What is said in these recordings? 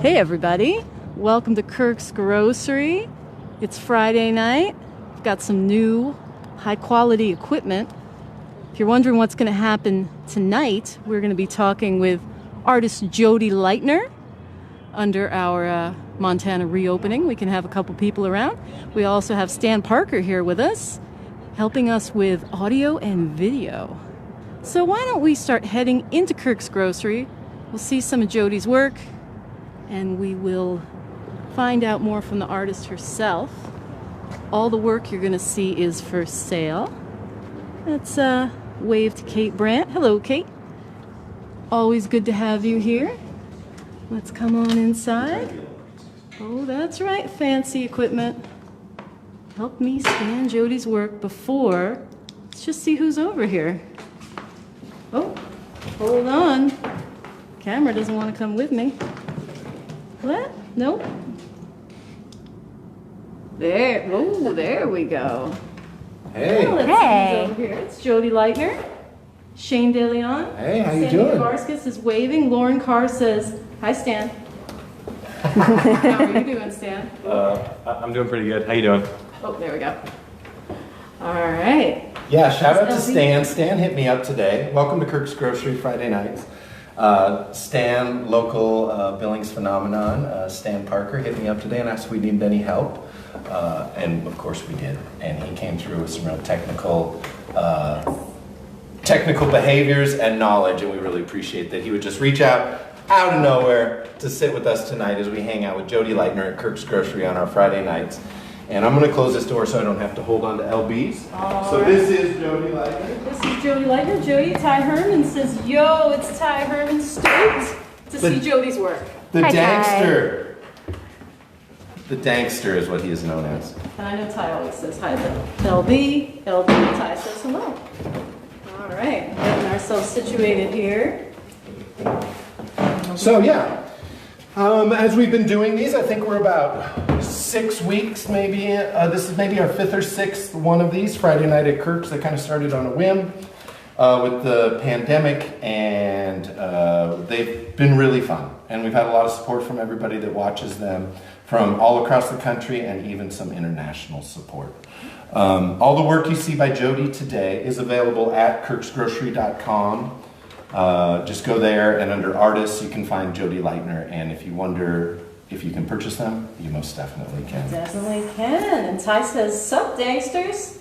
Hey everybody, welcome to Kirks Grocery. It's Friday night. We've got some new high quality equipment. If you're wondering what's going to happen tonight, we're going to be talking with artist Jodi Lightner under our Montana reopening. We can have a couple people around. We also have Stan Parker here with us, helping us with audio and video. So why don't we start heading into Kirks Grocery? We'll see some of Jodi's work, and we will find out more from the artist herself. All the work you're going to see is for sale. Let's wave to Kate Brandt. Hello, Kate. Always good to have you here. Let's come on inside. Oh, that's right, fancy equipment. Help me scan Jodi's work before. Let's just see who's over here. Oh, hold on. Camera doesn't want to come with me. What? Nope. There. Oh, there we go. Hey. Well, let's see who's over here. It's Jodi Lightner. Shane DeLeon. Hey, how you Sandy doing? Varskis is waving. Lauren Carr says, "Hi, Stan." How are you doing, Stan? I'm doing pretty good. How you doing? Oh, there we go. All right. Yeah, shout out to LB. Stan. Stan hit me up today. Welcome to Kirks Grocery Friday nights. Stan, local Billings phenomenon, Stan Parker hit me up today and asked if we needed any help. And of course we did. And he came through with some real technical behaviors and knowledge, and we really appreciate that he would just reach out of nowhere to sit with us tonight as we hang out with Jodi Lightner at Kirks Grocery on our Friday nights. And I'm going to close this door so I don't have to hold on to LB's. So this is Jodi Lightner. This is Jodi Lightner. Jodi, Ty Herman says, "Yo, it's Ty Herman. Stoked to see Jodi's work." The Hi, Dankster. The Dankster is what he is known as. And I know Ty always says hi to LB. LB, Ty says hello. All right, getting ourselves situated here. So yeah, as we've been doing these, I think we're about 6 weeks maybe. This is maybe our 5th or 6th one of these, Friday night at Kirks. They kind of started on a whim with the pandemic, and they've been really fun. And we've had a lot of support from everybody that watches them from all across the country, and even some international support. All the work you see by Jodi today is available at kirksgrocery.com. Just go there, and under artists you can find Jodi Lightner, and if you wonder if you can purchase them, you most definitely can. Definitely can. And Ty says, "Sup, Danksters?"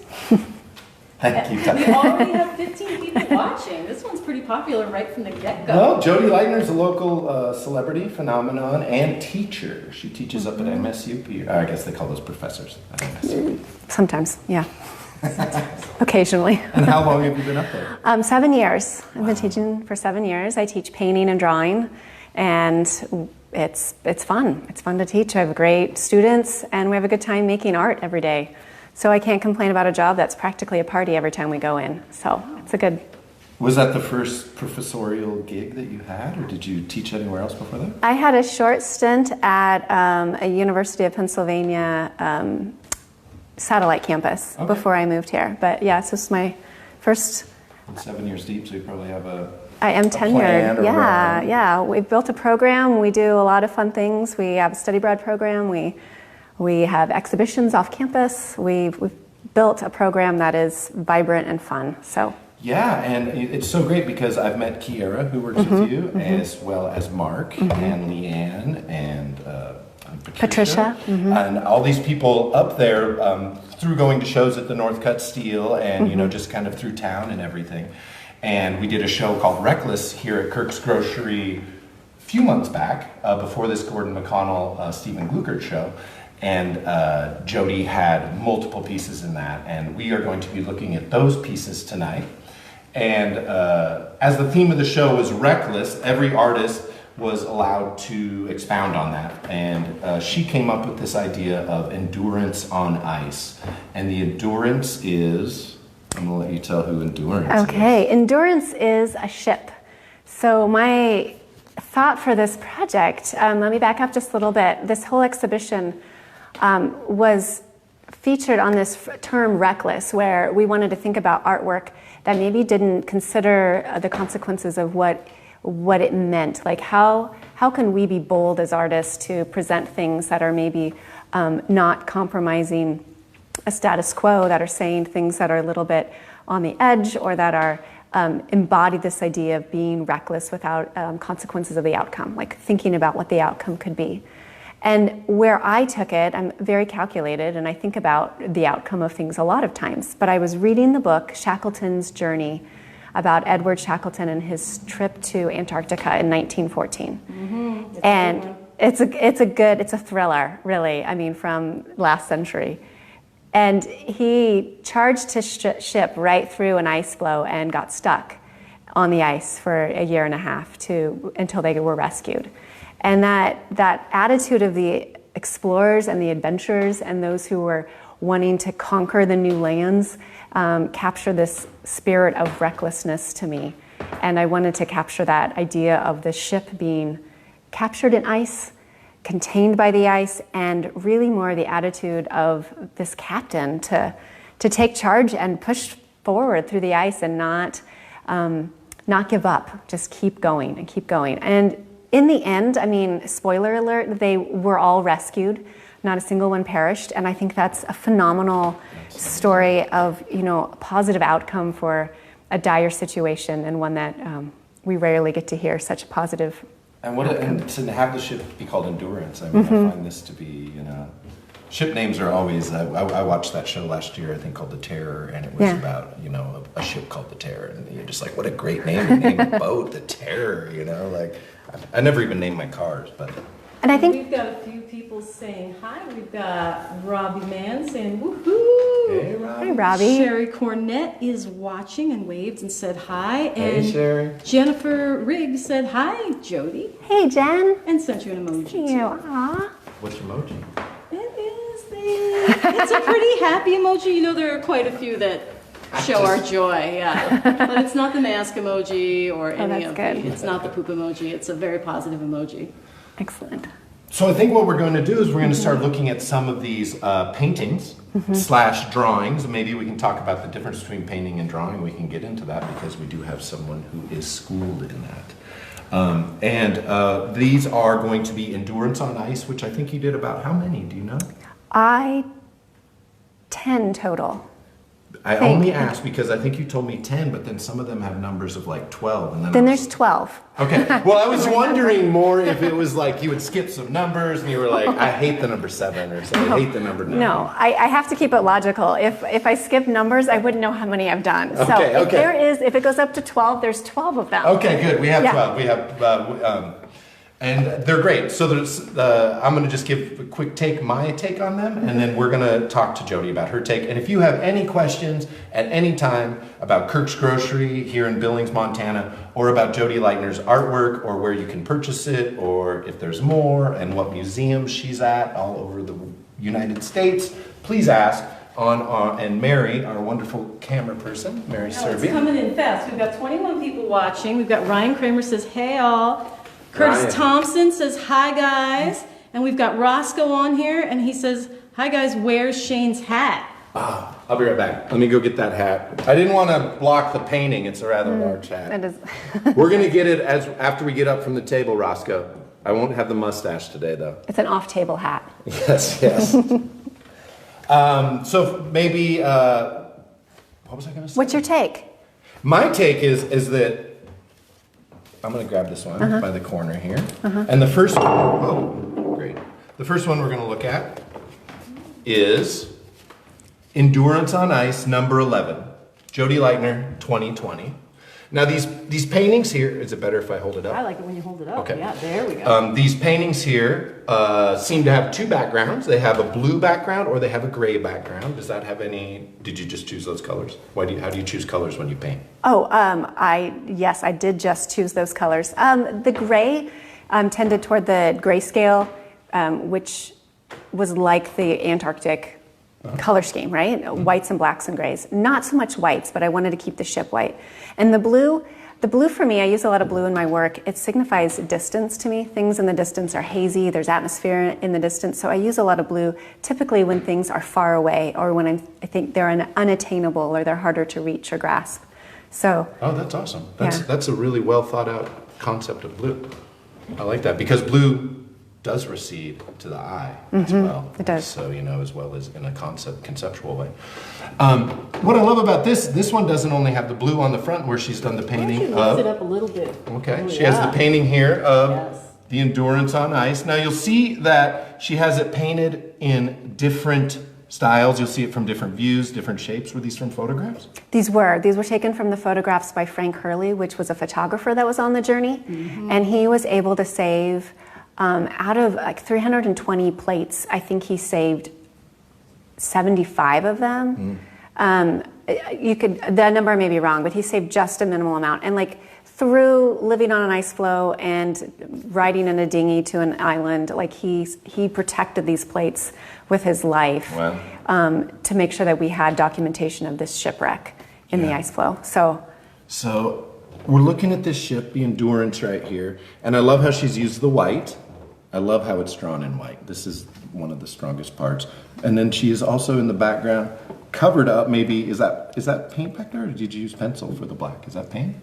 Thank you. We already have 15 people watching. This one's pretty popular right from the get-go. Well, Jodi Lightner is a local celebrity, phenomenon, and teacher. She teaches up at MSU. I guess they call those professors at MSU. Sometimes, yeah. Occasionally. And how long have you been up there? 7 years. I've been teaching for 7 years. I teach painting and drawing, and it's fun. It's fun to teach. I have great students, and we have a good time making art every day. So I can't complain about a job that's practically a party every time we go in. So it's a good... Was that the first professorial gig that you had, or did you teach anywhere else before that? I had a short stint at a University of Pennsylvania satellite campus before I moved here. But yeah, so this is my first... 7 years deep, so you probably have I am tenured. Yeah. We've built a program. We do a lot of fun things. We have a study abroad program. We have exhibitions off campus. We've built a program that is vibrant and fun. So. Yeah, and it's so great because I've met Kiera, who works with you, as well as Mark and Leanne and Patricia. And all these people up there through going to shows at the North Cut Steel and you know, just kind of through town and everything. And we did a show called Reckless here at Kirks Grocery a few months back before this Gordon McConnell Stephen Gluckert show. And Jodi had multiple pieces in that, and we are going to be looking at those pieces tonight. And as the theme of the show was Reckless, every artist was allowed to expound on that. And she came up with this idea of endurance on ice. And the endurance is, I'm gonna let you tell who endurance is. Okay, endurance is a ship. So my thought for this project, let me back up just a little bit. This whole exhibition was featured on this term reckless, where we wanted to think about artwork that maybe didn't consider the consequences of what it meant. Like how how can we be bold as artists to present things that are maybe not compromising a status quo, that are saying things that are a little bit on the edge, or that are embody this idea of being reckless without consequences of the outcome, like thinking about what the outcome could be. And where I took it, I'm very calculated, and I think about the outcome of things a lot of times. But I was reading the book, Shackleton's Journey, about Edward Shackleton and his trip to Antarctica in 1914. Mm-hmm. And it's a thriller, really, I mean, from last century. And he charged his ship right through an ice floe and got stuck on the ice for a year and a half until they were rescued. And that attitude of the explorers and the adventurers and those who were wanting to conquer the new lands capture this spirit of recklessness to me. And I wanted to capture that idea of the ship being captured in ice, contained by the ice, and really more the attitude of this captain to take charge and push forward through the ice and not give up, just keep going and keep going. And in the end, I mean, spoiler alert, they were all rescued. Not a single one perished, and I think that's a phenomenal story of, a positive outcome for a dire situation, and one that we rarely get to hear such a positive. And to have the ship be called Endurance, I mean, I find this to be, ship names are always. I watched that show last year, I think, called The Terror, and it was about a ship called The Terror, and you're just like, what a great name to name a boat, The Terror, like I never even named my cars, but. And I think we've got a few people saying hi. We've got Robbie Mann saying woohoo. Hey, Robbie. Hi, Robbie. Sherry Cornett is watching and waved and said hi. And Hey, Sherry. Jennifer Riggs said hi, Jodi. Hey, Jen. And sent you an emoji Thank too. you. Aw. What's emoji? It's a pretty happy emoji. There are quite a few that show our joy, yeah. But it's not the mask emoji or any of good. It's not the poop emoji. It's a very positive emoji. Excellent. So I think what we're going to do is we're going to start looking at some of these paintings / drawings. Maybe we can talk about the difference between painting and drawing. We can get into that because we do have someone who is schooled in that. These are going to be Endurance on Ice, which I think you did about how many? Do you know? 10 total. I only asked because I think you told me 10, but then some of them have numbers of like 12. And then there's 12. Okay. Well, I was wondering more if it was like you would skip some numbers and you were like, I hate the number 7 or so. I hate the number 9. No, I have to keep it logical. If I skip numbers, I wouldn't know how many I've done. So if it goes up to 12, there's 12 of them. Okay, good. We have 12. We have, and they're great. So there's, I'm going to just give a quick my take on them, and then we're going to talk to Jodi about her take. And if you have any questions at any time about Kirks Grocery here in Billings, Montana, or about Jodi Lightner's artwork, or where you can purchase it, or if there's more, and what museums she's at all over the United States, please ask. And Mary, our wonderful camera person, Mary Serby. It's coming in fast. We've got 21 people watching. We've got Ryan Kramer says, hey all. Curtis Thompson says, hi guys. And we've got Roscoe on here, and he says, hi guys, where's Shane's hat? I'll be right back. Let me go get that hat. I didn't want to block the painting. It's a rather large hat. It is. We're going to get it after we get up from the table, Roscoe. I won't have the mustache today, though. It's an off-table hat. Yes. So maybe, what was I going to say? What's your take? My take is that I'm going to grab this one by the corner here. And the first one, great. The first one we're going to look at is Endurance on Ice, number 11, Jodi Lightner, 2020. Now these paintings here, is it better if I hold it up? I like it when you hold it up. Okay. Yeah, there we go. These paintings here seem to have two backgrounds. They have a blue background or they have a gray background. Does that have any, did you just choose those colors? How do you choose colors when you paint? Yes, I did just choose those colors. The gray tended toward the grayscale, which was like the Antarctic color scheme, right? Whites and blacks and grays. Not so much whites, but I wanted to keep the ship white. And the blue for me, I use a lot of blue in my work. It signifies distance to me. Things in the distance are hazy. There's atmosphere in the distance. So I use a lot of blue typically when things are far away or when I think they're unattainable or they're harder to reach or grasp. So. Oh, that's awesome. That's a really well thought out concept of blue. I like that because blue does recede to the eye as well. It does. So, as well as in a conceptual way. What I love about this one doesn't only have the blue on the front where she's done the painting Lift of. it up a little bit. Okay, Oh, she has the yeah. painting here of Yes. the Endurance on Ice. Now you'll see that she has it painted in different styles. You'll see it from different views, different shapes. Were these from photographs? These were taken from the photographs by Frank Hurley, which was a photographer that was on the journey. And he was able to save, out of like 320 plates, I think he saved 75 of them. The number may be wrong, but he saved just a minimal amount. And like through living on an ice floe and riding in a dinghy to an island, like he protected these plates with his life. Wow. To make sure that we had documentation of this shipwreck in the ice floe. So we're looking at this ship, the Endurance right here, and I love how she's used the white. I love how it's drawn in white. This is one of the strongest parts. And then she is also in the background, covered up. Maybe is that paint back there, or did you use pencil for the black? Is that paint?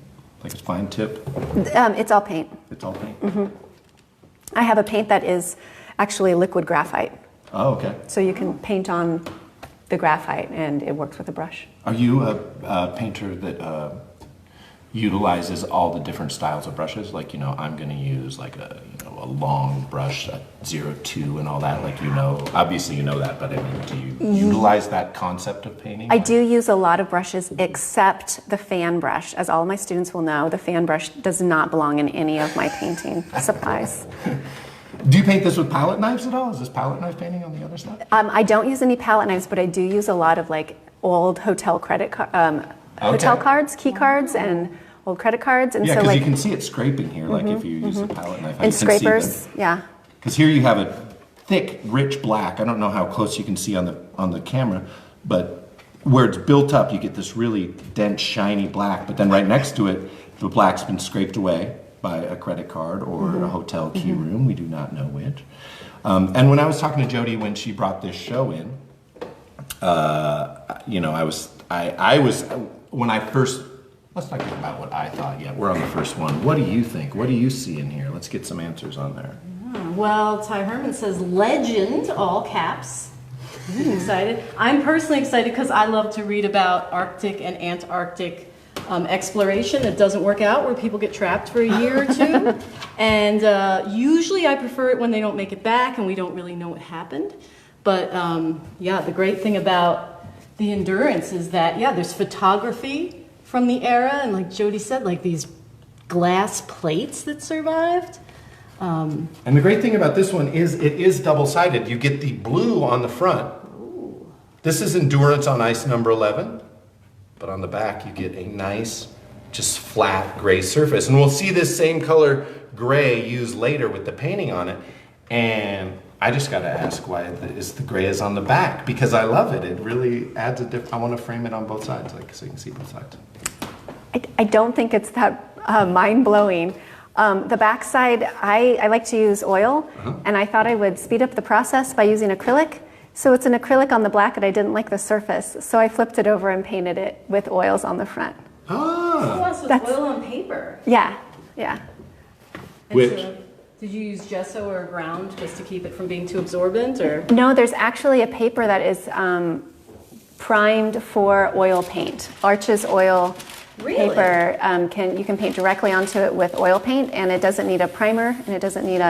Like it's fine tip? It's all paint. It's all paint. I have a paint that is actually liquid graphite. Oh, okay. So you can paint on the graphite and it works with a brush. Are you a painter that utilizes all the different styles of brushes? Like, I'm going to use like a long brush, a 02 and all that. Like, obviously you know that, but I mean, do you utilize that concept of painting? I do use a lot of brushes except the fan brush. As all my students will know, the fan brush does not belong in any of my painting supplies. Do you paint this with palette knives at all? Is this palette knife painting on the other side? I don't use any palette knives, but I do use a lot of like old hotel hotel cards, key cards, and old credit cards. And Yeah, so because like you can see it scraping here, like if you use a palette knife. and scrapers, yeah. Because here you have a thick, rich black. I don't know how close you can see on the camera, but where it's built up, you get this really dense, shiny black. But then right next to it, the black's been scraped away by a credit card or a hotel key room. We do not know which. And when I was talking to Jodi when she brought this show in, I was when I first. Let's not talk about what I thought yet. We're on the first one. What do you think? What do you see in here? Let's get some answers on there. Well, Ty Herman says legend, all caps. He's excited. I'm personally excited because I love to read about Arctic and Antarctic exploration that doesn't work out, where people get trapped for a year or two. And usually I prefer it when they don't make it back and we don't really know what happened. But the great thing about the Endurance is that, there's photography from the era, and like Jodi said, like these glass plates that survived. And the great thing about this one is it is double-sided. You get the blue on the front. Ooh. This is Endurance on Ice number 11, but on the back you get a nice, just flat gray surface. And we'll see this same color gray used later with the painting on it. And I just got to ask why the gray is on the back, because I love it. It really adds I want to frame it on both sides, like so you can see both sides. I don't think it's that mind-blowing. The backside, I like to use oil, and I thought I would speed up the process by using acrylic. So it's an acrylic on the black, and I didn't like the surface, so I flipped it over and painted it with oils on the front. Ah! So it's oil on paper. Yeah. And Which? so, did you use gesso or ground just to keep it from being too absorbent, or? No, there's actually a paper that is primed for oil paint. Arches oil paper, you can paint directly onto it with oil paint, and it doesn't need a primer, and it doesn't need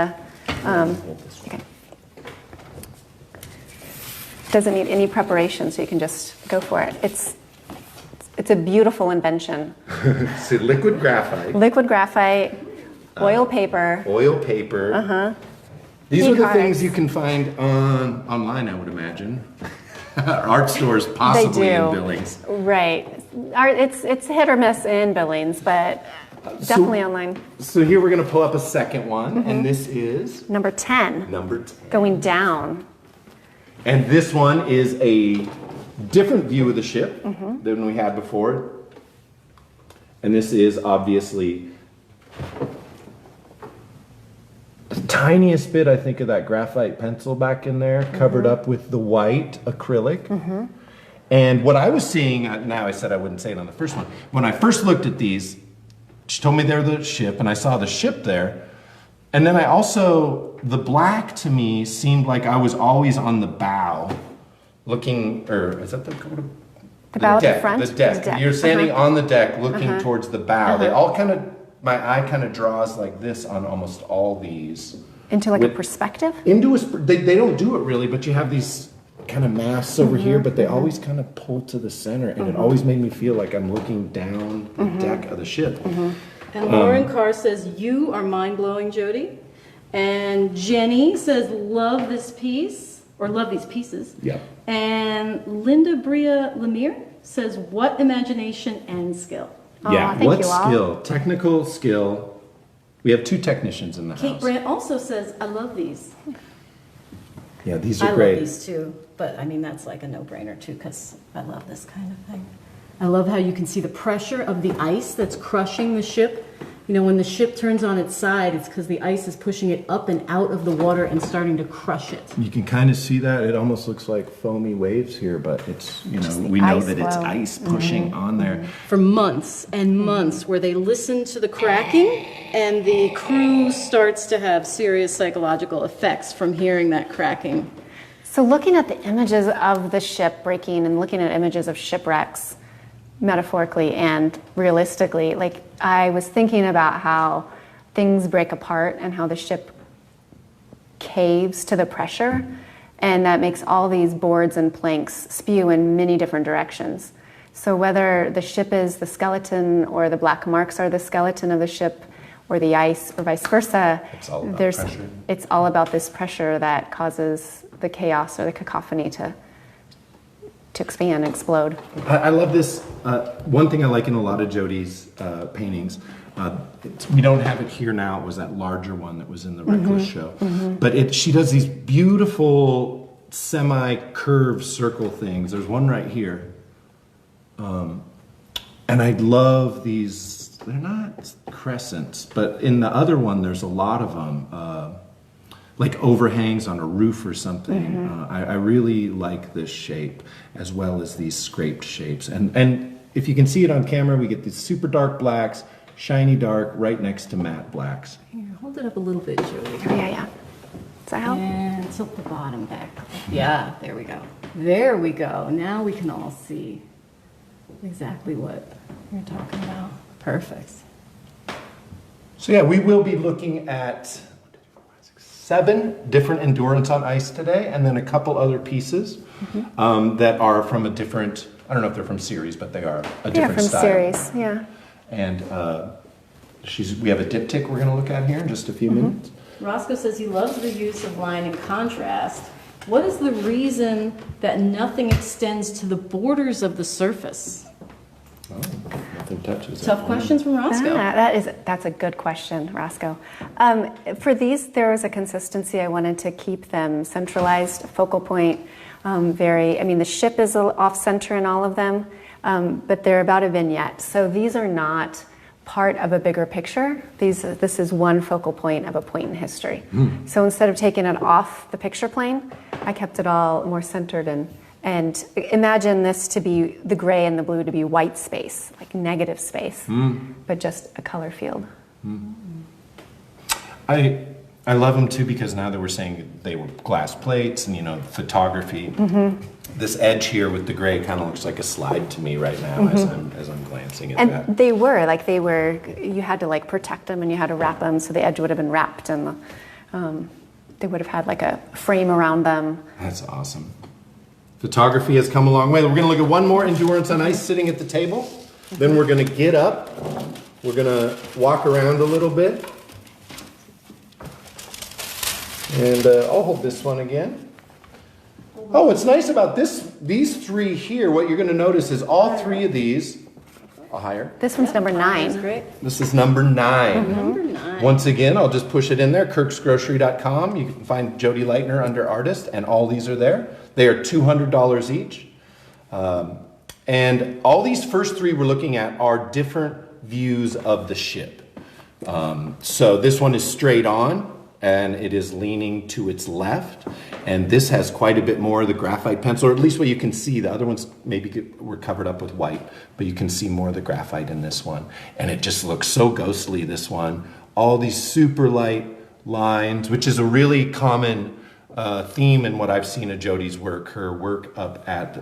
doesn't need any preparation, so you can just go for it. It's a beautiful invention. So liquid graphite. Liquid graphite, oil paper. Oil paper. These are the things you can find online, I would imagine. Art stores, possibly in Billings. Right. It's hit or miss in Billings, but definitely online. So here we're going to pull up a second one, and this is? Number 10. Number 10. Going down. And this one is a different view of the ship than we had before. And this is obviously the tiniest bit, I think, of that graphite pencil back in there, covered up with the white acrylic. And what I was seeing, now I said I wouldn't say it on the first one. When I first looked at these, she told me they're the ship, and I saw the ship there. And then I also, the black to me seemed like I was always on the bow, looking, or is that the bow at the deck, front? the deck. You're standing on the deck looking towards the bow. They all kind of, my eye kind of draws like this on almost all these. Into like a perspective? Into they don't do it really, but you have these kind of masts over here, but they always kind of pull to the center, and it always made me feel like I'm looking down the deck of the ship. And Lauren Carr says, you are mind-blowing, Jodi. And Jenny says, love this piece, or love these pieces. Yeah. And Linda Bria Lemire says, what imagination and skill. Yeah, thank what you all. skill? Technical skill. We have 2 technicians in the Kate house. Brandt also says, I love these. Yeah, these I are great. love these too, but I mean, that's like a no-brainer too, because I love this kind of thing. I love how you can see the pressure of the ice that's crushing the ship. You know, when the ship turns on its side, it's because the ice is pushing it up and out of the water and starting to crush it. You can kind of see that. It almost looks like foamy waves here, but it's, you know, the we know ice that it's flow. ice pushing on there. For months and months, where they listen to the cracking, and the crew starts to have serious psychological effects from hearing that cracking. So looking at the images of the ship breaking and looking at images of shipwrecks, metaphorically and realistically, like I was thinking about how things break apart and how the ship caves to the pressure, and that makes all these boards and planks spew in many different directions. So whether the ship is the skeleton or the black marks are the skeleton of the ship or the ice or vice versa, It's all about pressure. it's all about this pressure that causes the chaos or the cacophony to expand, explode. I love this. One thing I like in a lot of Jodi's paintings, we don't have it here now. It was that larger one that was in the Reckless show. But she does these beautiful semi-curved circle things. There's one right here. And I love these. They're not crescents, but in the other one, there's a lot of them. Like overhangs on a roof or something. I really like this shape, as well as these scraped shapes. And if you can see it on camera, we get these super dark blacks, shiny dark, right next to matte blacks. Here, hold it up a little bit, Jodi. Yeah. Does that help? And tilt the bottom back. Yeah, there we go. There we go. Now we can all see exactly what you're talking about. Perfect. So yeah, we will be looking at 7 different endurance on ice today, and then a couple other pieces that are from a different, I don't know if they're from series, but they are a different from style. series, yeah. And we have a diptych we're going to look at here in just a few minutes. Roscoe says he loves the use of line and contrast. What is the reason that nothing extends to the borders of the surface? Oh, nothing touches it. Tough questions from Roscoe. That's a good question, Roscoe. For these, there was a consistency. I wanted to keep them centralized, focal point, the ship is off-center in all of them, but they're about a vignette. So these are not part of a bigger picture. This is one focal point of a point in history. So instead of taking it off the picture plane, I kept it all more centered and imagine this to be the gray and the blue to be white space, like negative space, but just a color field. I love them too because now that we're saying they were glass plates and photography. This edge here with the gray kind of looks like a slide to me right now as I'm glancing at that. And you had to protect them and you had to wrap them so the edge would have been wrapped and they would have had like a frame around them. That's awesome. Photography has come a long way. We're going to look at one more endurance on ice sitting at the table. Then we're going to get up. We're going to walk around a little bit. And I'll hold this one again. Oh, what's nice about these 3 here, what you're going to notice is all 3 of these, higher. This one's number 9. That's great. This is number 9. Number 9. Once again, I'll just push it in there, kirksgrocery.com. You can find Jodi Lightner under artist, and all these are there. They are $200 each. And all these first 3 we're looking at are different views of the ship. So this one is straight on, and it is leaning to its left. And this has quite a bit more of the graphite pencil, or at least what you can see. The other ones maybe were covered up with white, but you can see more of the graphite in this one. And it just looks so ghostly, this one. All these super light lines, which is a really common theme in what I've seen of Jodi's work. Her work up at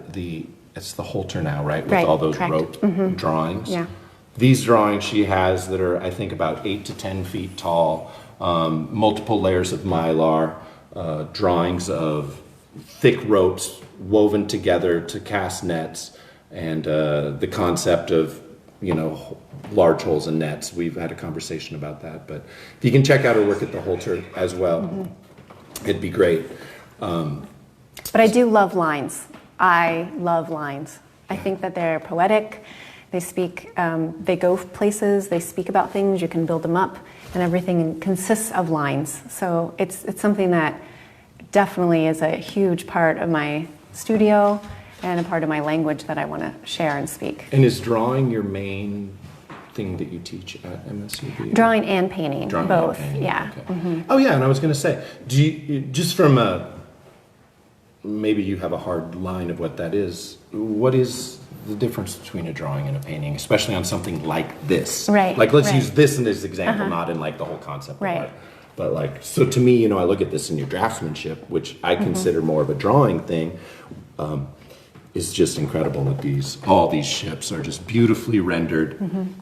it's the Holter now, right? With all those rope drawings. Yeah. These drawings she has that are, I think, about 8 to 10 feet tall, multiple layers of mylar, drawings of thick ropes woven together to cast nets, and the concept of, large holes in nets. We've had a conversation about that, but if you can check out her work at the Holter as well, it'd be great. But I do love lines. I love lines. I think that they're poetic. They speak, they go places, they speak about things, you can build them up, and everything consists of lines. So it's something that definitely is a huge part of my studio and a part of my language that I want to share and speak. And is drawing your main thing that you teach at MSUB? Drawing and painting, Drawing both, and painting. yeah. Okay. Oh yeah, and I was going to say, do you, just from maybe you have a hard line of what that is, what is the difference between a drawing and a painting, especially on something like this? Right. Like, let's use this in this example, not in like the whole concept of art. But like, so to me, I look at this in your draftsmanship, which I consider more of a drawing thing. It's just incredible that all these ships are just beautifully rendered.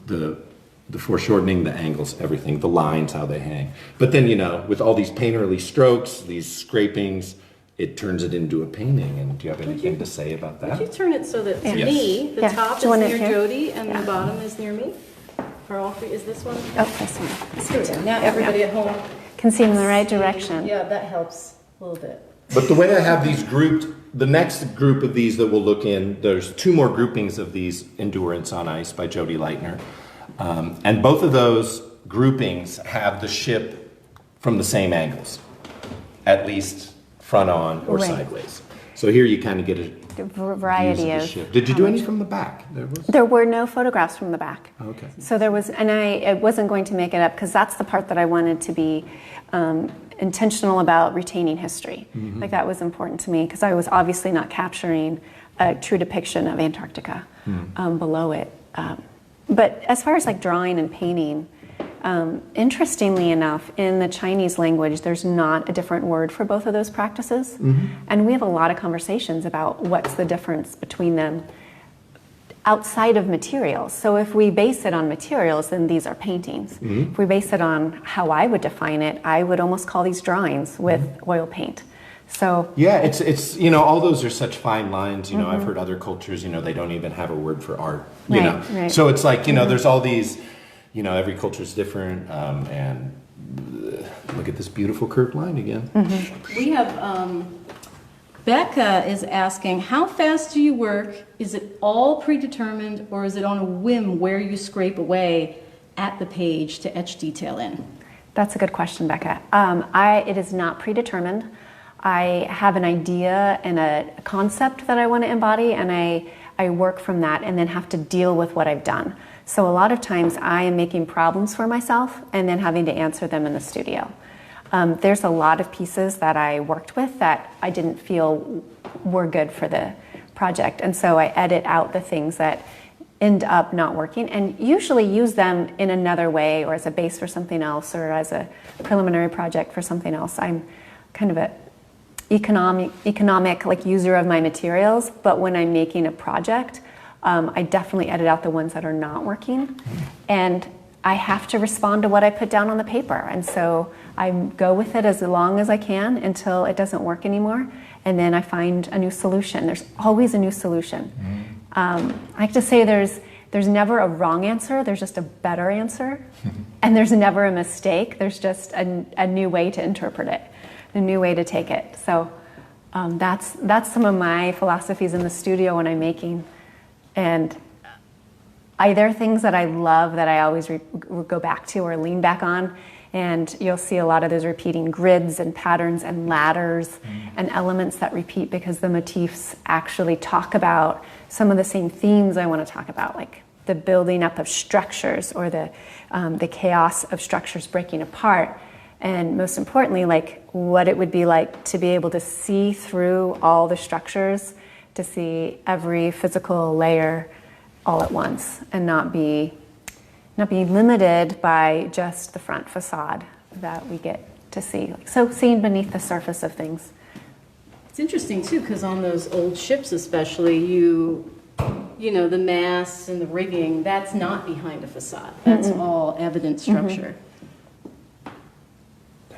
The foreshortening, the angles, everything, the lines, how they hang. But then, with all these painterly strokes, these scrapings, it turns it into a painting. And do you have anything to say about that? Would you turn it so that to Yes. me, the top is Do you want it near here? Jodi and the bottom is near me? For all three, is this one? Oh, this one. Here we go. Now everybody at home. Can see them in the right direction. Yeah, that helps a little bit. But the way I have these grouped, the next group of these that we'll look in, there's 2 more groupings of these Endurance on Ice by Jodi Lightner. And both of those groupings have the ship from the same angles, at least front on or sideways. So here you kind of get a variety of. ship. Did you do any from the back? There were no photographs from the back. Okay. So there was, and I wasn't going to make it up because that's the part that I wanted to be intentional about retaining history. Like that was important to me because I was obviously not capturing a true depiction of Antarctica below it. But as far as like drawing and painting, interestingly enough, in the Chinese language, there's not a different word for both of those practices. And we have a lot of conversations about what's the difference between them outside of materials. So if we base it on materials, then these are paintings. If we base it on how I would define it, I would almost call these drawings with oil paint. So yeah, it's all those are such fine lines. I've heard other cultures, they don't even have a word for art. Right. So it's like there's all these. Every culture is different, and look at this beautiful curved line again. We have, Becca is asking, how fast do you work? Is it all predetermined, or is it on a whim where you scrape away at the page to etch detail in? that's a good question, Becca. It is not predetermined. I have an idea and a concept that I want to embody, and I work from that and then have to deal with what I've done. So a lot of times I am making problems for myself and then having to answer them in the studio. There's a lot of pieces that I worked with that I didn't feel were good for the project, and so I edit out the things that end up not working and usually use them in another way or as a base for something else or as a preliminary project for something else. I'm kind of a economic like user of my materials, but when I'm making a project, I definitely edit out the ones that are not working, and I have to respond to what I put down on the paper, and so I go with it as long as I can until it doesn't work anymore, and then I find a new solution. There's always a new solution. I like to say there's never a wrong answer, there's just a better answer, and there's never a mistake, there's just a new way to interpret it, a new way to take it. So that's some of my philosophies in the studio when I'm making. And there are things that I love that I always go back to or lean back on, and you'll see a lot of those repeating grids and patterns and ladders and elements that repeat because the motifs actually talk about some of the same themes I want to talk about, like the building up of structures or the chaos of structures breaking apart, and most importantly, like what it would be like to be able to see through all the structures, to see every physical layer all at once and not be limited by just the front facade that we get to see. So seeing beneath the surface of things. It's interesting too, because on those old ships especially, you know, the masts and the rigging, that's not behind a facade. That's all evident structure.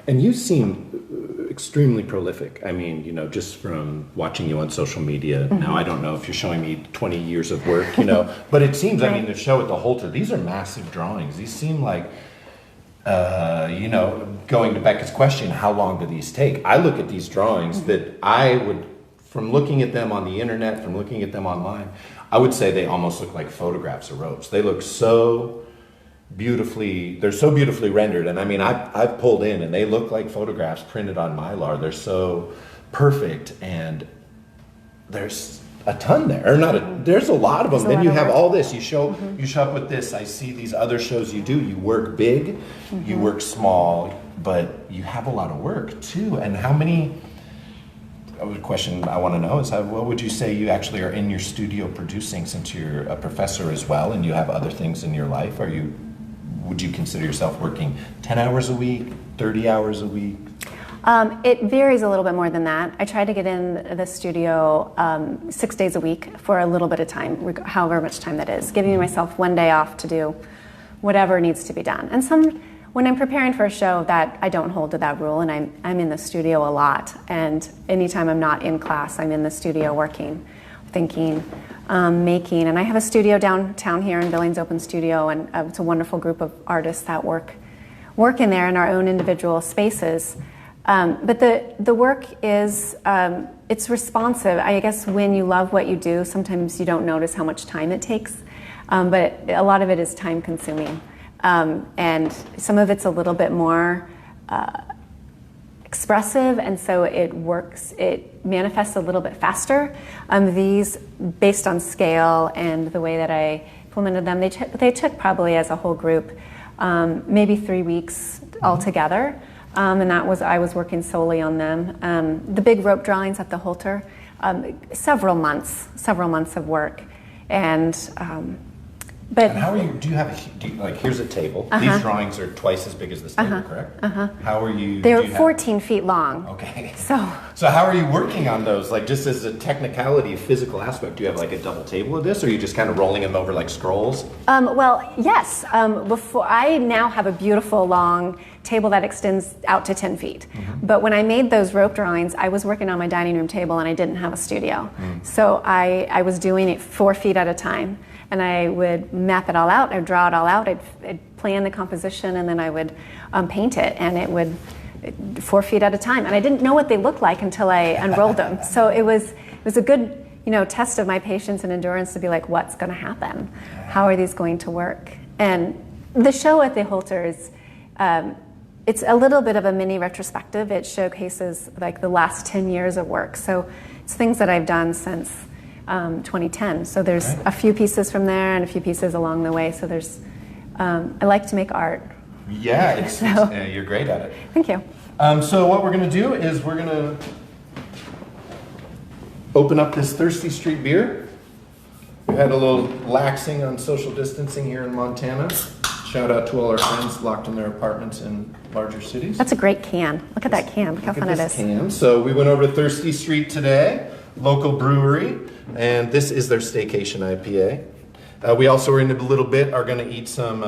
And you seem extremely prolific. I mean, you know, just from watching you on social media. Now, I don't know if you're showing me 20 years of work, you know, but it seems, I mean, the show at the Holter, these are massive drawings. These seem like, you know, going to Becca's question, how long do these take? I look at these drawings that I would, from looking at them on the internet, from looking at them online, I would say they almost look like photographs of ropes. They look so beautifully, they're so beautifully rendered. And I mean, I've pulled in and they look like photographs printed on Mylar. They're so perfect, and there's a ton there. Or not there's a lot of them. Then you have all this. You show up with this. I see these other shows you do. You work big, you work small, but you have a lot of work too. And how many, a question I want to know is, what would you say you actually are in your studio producing, since you're a professor as well and you have other things in your life? Would you consider yourself working 10 hours a week, 30 hours a week? It varies a little bit more than that. I try to get in the studio 6 days a week for a little bit of time, however much time that is, giving myself one day off to do whatever needs to be done. And when I'm preparing for a show, that I don't hold to that rule, and I'm in the studio a lot. And anytime I'm not in class, I'm in the studio working, thinking, making. And I have a studio downtown here in Billings Open Studio, and it's a wonderful group of artists that work in there in our own individual spaces. But the work is, it's responsive. I guess when you love what you do, sometimes you don't notice how much time it takes, but a lot of it is time consuming. And some of it's a little bit more expressive, and so it manifests a little bit faster. These, based on scale and the way that I implemented them, they took probably as a whole group maybe 3 weeks altogether. And I was working solely on them. The big rope drawings at the Holter, several months of work. And how are you? Here's a table. These drawings are twice as big as this table, correct? How are you? They're 14 feet long. Okay. So how are you working on those? Like, just as a technicality, physical aspect, do you have like a double table of this, or are you just kind of rolling them over like scrolls? Well, yes. Before, I now have a beautiful long table that extends out to 10 feet. But when I made those rope drawings, I was working on my dining room table and I didn't have a studio. So I was doing it 4 feet at a time. And I would map it all out, I'd draw it all out, I'd plan the composition, and then I would paint it, and it would 4 feet at a time. And I didn't know what they looked like until I unrolled them. So it was a good, test of my patience and endurance to be like, what's going to happen? How are these going to work? And the show at the Holter is, it's a little bit of a mini retrospective. It showcases like the last 10 years of work. So it's things that I've done since 2010. So there's a few pieces from there and a few pieces along the way. So there's, I like to make art. Yeah, you're great at it. Thank you. So what we're going to do is we're going to open up this Thirsty Street beer. We've had a little laxing on social distancing here in Montana. Shout out to all our friends locked in their apartments in larger cities. That's a great can. Look at that can. Look how fun it is. Can. So we went over to Thirsty Street today, local brewery, and this is their Staycation Ipa. We also, in a little bit, are going to eat some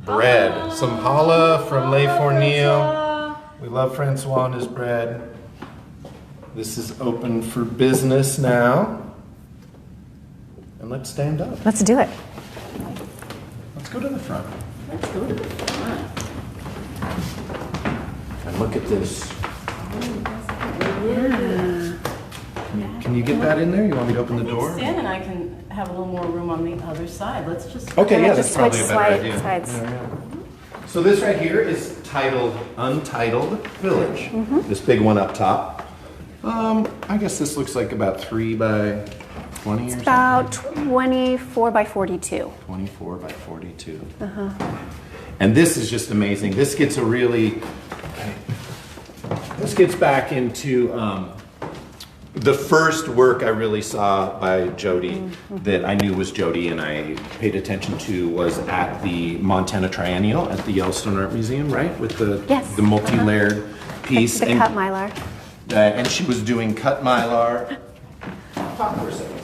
bread. Some challah from Le Fournil. We love Francois and his bread. This is open for business now. And let's stand up. Let's do it. Let's go to the front. Let's go to the front. And look at this. Yeah. Can you get that in there? You want me to open the door? Stan and I can have a little more room on the other side. Let's just... Okay, yeah, just that's probably a switch better idea. sides. Yeah. So this right here is titled Untitled Village. This big one up top. I guess this looks like about 3 by 20 or something. About 24 by 42. 24 by 42. And this is just amazing. This gets a really... This gets back into... the first work I really saw by Jodi that I knew was Jodi and I paid attention to was at the Montana Triennial at the Yellowstone Art Museum, right? With the multi-layered piece. The cut mylar. And she was doing cut mylar. Talk for a second.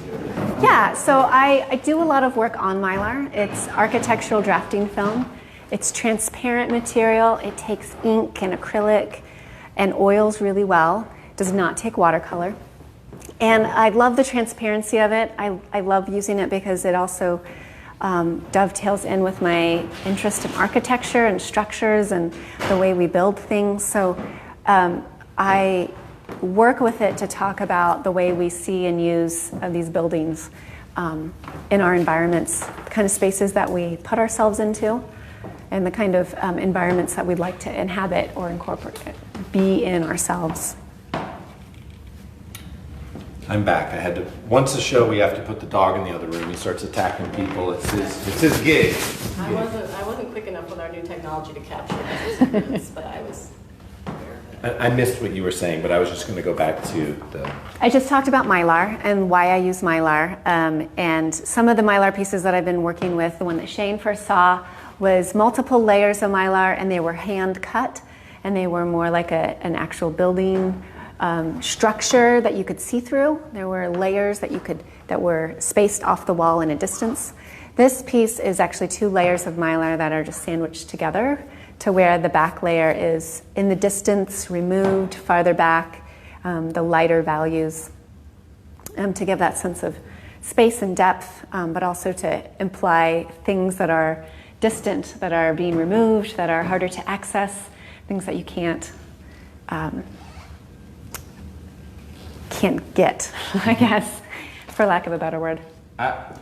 Yeah, so I do a lot of work on mylar. It's architectural drafting film. It's transparent material. It takes ink and acrylic and oils really well. It does not take watercolor. And I love the transparency of it. I love using it because it also dovetails in with my interest in architecture and structures and the way we build things. So I work with it to talk about the way we see and use these buildings in our environments, the kind of spaces that we put ourselves into, and the kind of environments that we'd like to inhabit or incorporate, be in ourselves. I'm back. Once a show, we have to put the dog in the other room. He starts attacking people. It's his gig. I wasn't quick enough with our new technology to capture this, but I was. I missed what you were saying, but I was just going to go back to the... I just talked about mylar and why I use mylar. And some of the mylar pieces that I've been working with, the one that Shane first saw, was multiple layers of mylar, and they were hand cut, and they were more like an actual building structure that you could see through. There were layers that were spaced off the wall in a distance. This piece is actually 2 layers of mylar that are just sandwiched together, to where the back layer is in the distance, removed, farther back, the lighter values, to give that sense of space and depth, but also to imply things that are distant, that are being removed, that are harder to access, things that you can't get, I guess, for lack of a better word. I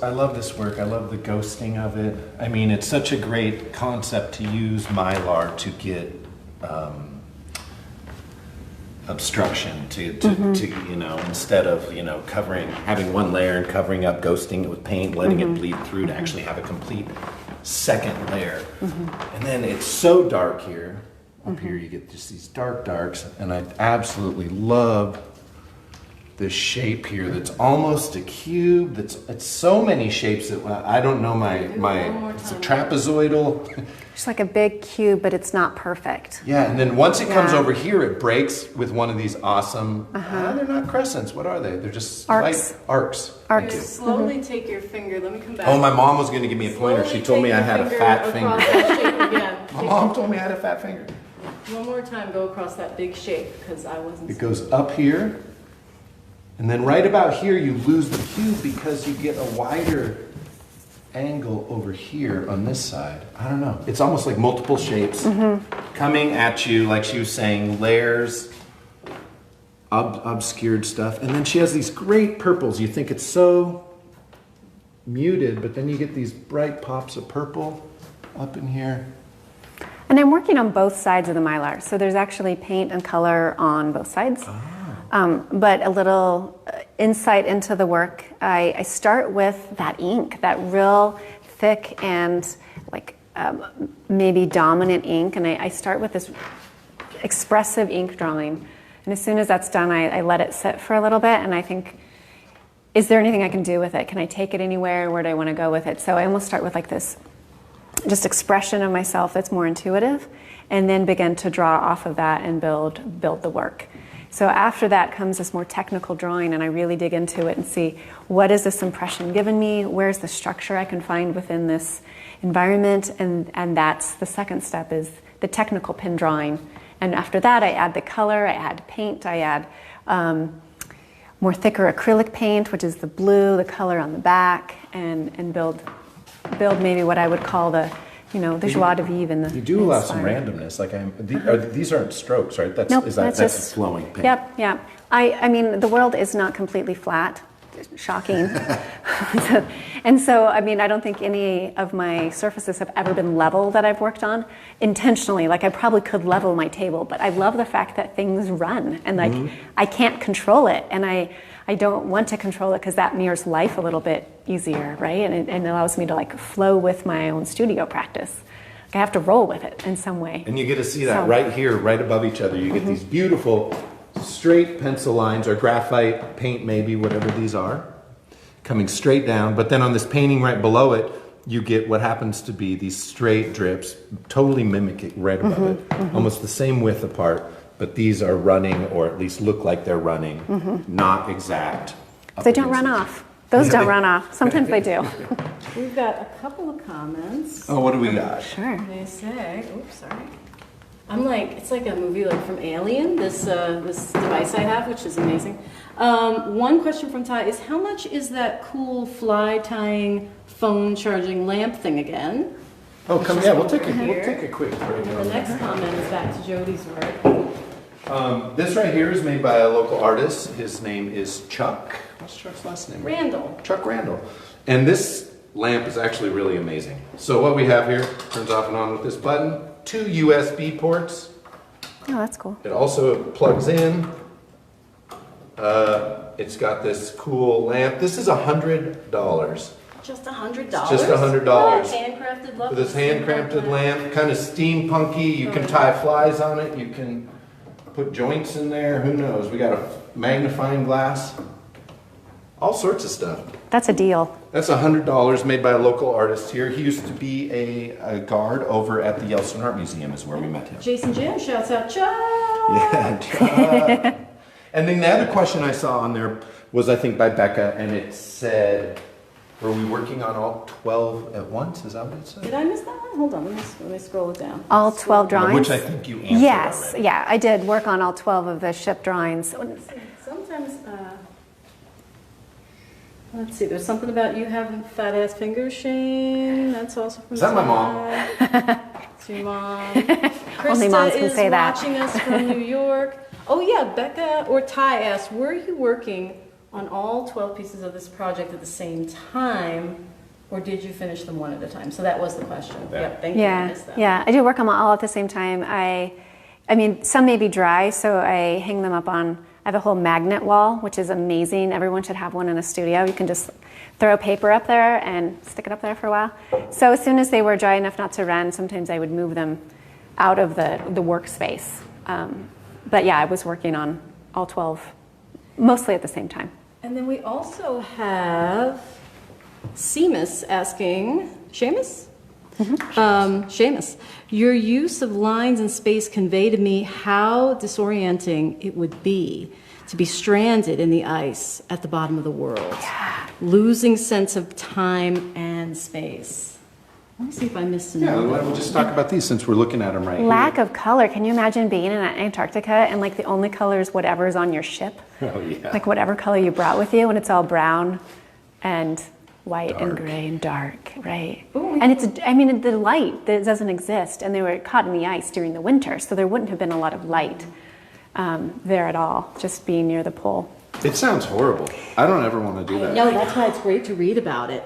love this work. I love the ghosting of it. I mean, it's such a great concept to use mylar to get obstruction to instead of having one layer and covering up, ghosting it with paint, letting it bleed through, to actually have a complete second layer. And then it's so dark here. Up here you get just these darks, and I absolutely love this shape here that's almost a cube. It's so many shapes that I don't know it's a trapezoidal. It's like a big cube, but it's not perfect. Yeah, and then once it comes over here, it breaks with one of these awesome. They're not crescents. What are they? They're just arcs. Arcs. Slowly take your finger. Let me come back. Oh, my mom was going to give me a pointer. She told me I had a fat finger. Again. My mom told me I had a fat finger. One more time, go across that big shape, because I wasn't. It goes up here, and then right about here you lose the cube because you get a wider angle over here on this side. I don't know. It's almost like multiple shapes coming at you, like she was saying, layers, obscured stuff. And then she has these great purples. You think it's so muted, but then you get these bright pops of purple up in here. And I'm working on both sides of the mylar. So there's actually paint and color on both sides. But a little insight into the work, I start with that ink, that real thick and maybe dominant ink. And I start with this expressive ink drawing. And as soon as that's done, I let it sit for a little bit, and I think, is there anything I can do with it? Can I take it anywhere? Where do I want to go with it? So I almost start with like this just expression of myself that's more intuitive, and then begin to draw off of that and build the work. So after that comes this more technical drawing, and I really dig into it and see, what is this impression given me? Where's the structure I can find within this environment? And that's the second step, is the technical pen drawing. And after that, I add the color, I add paint, I add more thicker acrylic paint, which is the blue, the color on the back, and build maybe what I would call the joie de vivre in the. You do allow some randomness. These aren't strokes, right? That's just flowing paint. Yep. I mean, the world is not completely flat. Shocking. And so, I mean, I don't think any of my surfaces have ever been level that I've worked on intentionally. Like, I probably could level my table, but I love the fact that things run, and I can't control it, and I don't want to control it, because that mirrors life a little bit easier, right? And it allows me to flow with my own studio practice. I have to roll with it in some way. And you get to see that right here, right above each other. You get these beautiful straight pencil lines or graphite paint, maybe, whatever these are, coming straight down. But then on this painting right below it, you get what happens to be these straight drips, totally mimicking red above it, almost the same width apart, but these are running, or at least look like they're running, not exact. They don't run off. Those don't run off. Sometimes they do. We've got a couple of comments. Oh, what do we got? Sure. They say, oops, sorry. I'm like, it's like a movie like from Alien, this device I have, which is amazing. One question from Ty is, how much is that cool fly tying phone charging lamp thing again? Oh, come, yeah, we'll take a quick break. And the next comment is back to Jodi's work. This right here is made by a local artist. His name is Chuck. What's Chuck's last name? Randall. Chuck Randall. And this lamp is actually really amazing. So what we have here turns off and on with this button. 2 USB ports. Oh, that's cool. It also plugs in. It's got this cool lamp. This is $100. Just $100? Just $100. Handcrafted lamp. For this handcrafted lamp, kind of steampunky. You can tie flies on it. You can put joints in there. Who knows? We got a magnifying glass. All sorts of stuff. That's a deal. That's $100 made by a local artist here. He used to be a guard over at the Yellowstone Art Museum is where we met him. Jason Jam shouts out, Chuck! Yeah, Chuck. And then the other question I saw on there was, I think, by Becca, and it said, were we working on all 12 at once? Is that what it said? Did I miss that one? Hold on, let me scroll it down. All 12 drawings? Which I think you answered Yes, already. yeah, I did work on all 12 of the ship drawings. Sometimes, let's see, there's something about you having fat ass fingers, Shane. That's also from Is that my mom? It's your mom. Krista Only moms can is say that. watching us from New York. Oh yeah, Becca or Ty asked, were you working on all 12 pieces of this project at the same time, or did you finish them one at a time? So that was the question. Yep, thank you. I Yeah, missed that. yeah, I do work on them all at the same time. I mean, some may be dry, so I hang them up on, I have a whole magnet wall, which is amazing. Everyone should have one in a studio. You can just throw paper up there and stick it up there for a while. So as soon as they were dry enough not to run, sometimes I would move them out of the workspace. But yeah, I was working on all 12, mostly at the same time. And then we also have Seamus asking, Seamus? Seamus, your use of lines and space convey to me how disorienting it would be to be stranded in the ice at the bottom of the world, losing sense of time and space. Let me see if I missed Yeah, another. why don't we just talk about these since we're looking at them right Lack here. of color. Can you imagine being in Antarctica and like the only color is whatever's on your ship? Oh, yeah. Like whatever color you brought with you, and it's all brown and white and Dark. gray and dark, right? Ooh. And it's, I mean, the light that doesn't exist, and they were caught in the ice during the winter, so there wouldn't have been a lot of light there at all, just being near the pole. It sounds horrible. I don't ever want to do that. No, that's why it's great to read about it.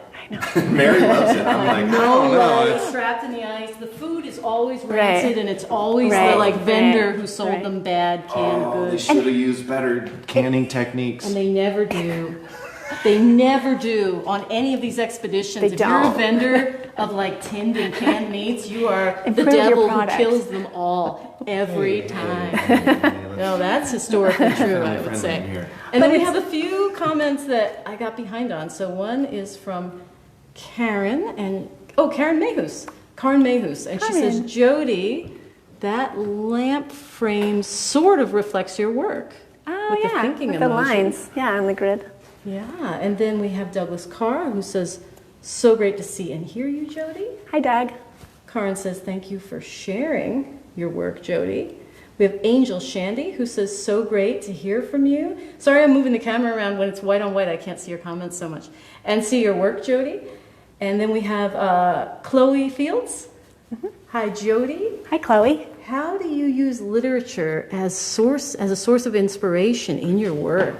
Mary loves it. I'm like, I don't know. It's, Trapped in the ice. The food is always Right. rancid, and it's always Right. the like vendor Right. who sold Right. them bad canned oh, they goods. should have used better canning techniques. And they never do. They never do on any of these expeditions. They If you're a don't. vendor of like tinned and canned meats, you are the Improve your devil who product. kills them all every time. No, that's historically true, I would say. And then we have a few comments that I got behind on. So one is from Karen Karen Mayhus. Karen Mayhus. And she says, Karen. Jodi, that lamp frame sort of reflects your work. Oh with yeah, the thinking with the emoji. lines, yeah, on the grid. Yeah, and then we have Douglas Carr who says, so great to see and hear you, Jodi. Hi, Doug. Karen says, thank you for sharing your work, Jodi. We have Angel Shandy who says, so great to hear from you. Sorry I'm moving the camera around when it's white on white. I can't see your comments so much. And see your work, Jodi. And then we have Chloe Fields. Hi, Jodi. Hi, Chloe. How do you use literature as a source of inspiration in your work?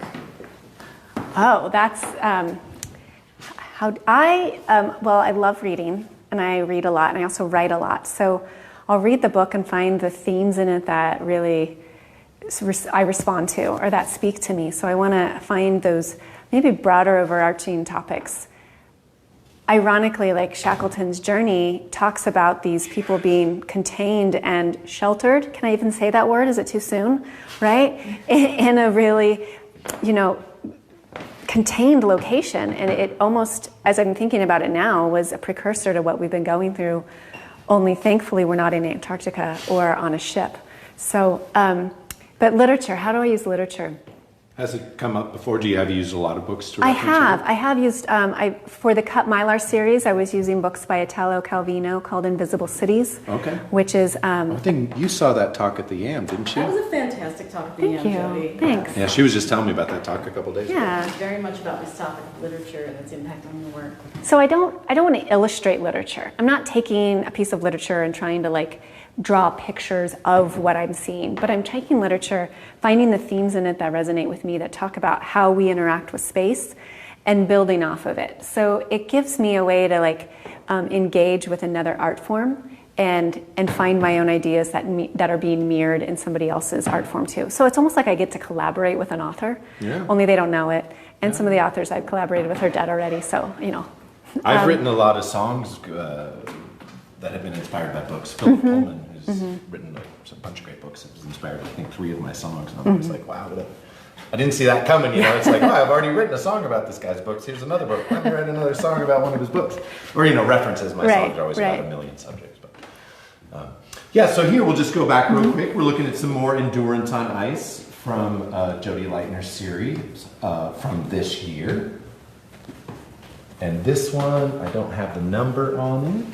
Oh, that's how I love reading, and I read a lot, and I also write a lot. So I'll read the book and find the themes in it that really I respond to or that speak to me. So I want to find those maybe broader overarching topics ironically, like Shackleton's journey talks about these people being contained and sheltered. Can I even say that word? Is it too soon? Right? In a really, contained location. And it almost, as I'm thinking about it now, was a precursor to what we've been going through. Only thankfully we're not in Antarctica or on a ship. So, but literature, how do I use literature? Has it come up before? Have you used a lot of books to I reference? I have used, for the Cut Mylar series, I was using books by Italo Calvino called Invisible Cities. Okay. Which is... I think you saw that talk at the YAM, didn't you? That was a fantastic talk at the Thank end, you. Jodi. Thanks. Yeah, she was just telling me about that talk a couple days ago. Yeah. Very much about this topic of literature and its impact on your work. So I don't want to illustrate literature. I'm not taking a piece of literature and trying to draw pictures of what I'm seeing, but I'm taking literature, finding the themes in it that resonate with me, that talk about how we interact with space, and building off of it. So it gives me a way to engage with another art form and find my own ideas that are being mirrored in somebody else's art form too. So it's almost like I get to collaborate with an author, only they don't know it. And some of the authors I've collaborated with are dead already, so I've written a lot of songs that have been inspired by books. Philip Pullman, who's written a bunch of great books, has inspired, I think, 3 of my songs. And I'm always like, wow, I didn't see that coming, It's like, oh, I've already written a song about this guy's books. Here's another book. Let me write another song about one of his books. Or, references. My songs are always about a million subjects. But so here we'll just go back real quick. We're looking at some more Endurance on Ice from Jodi Lightner's series from this year. And this one, I don't have the number on it.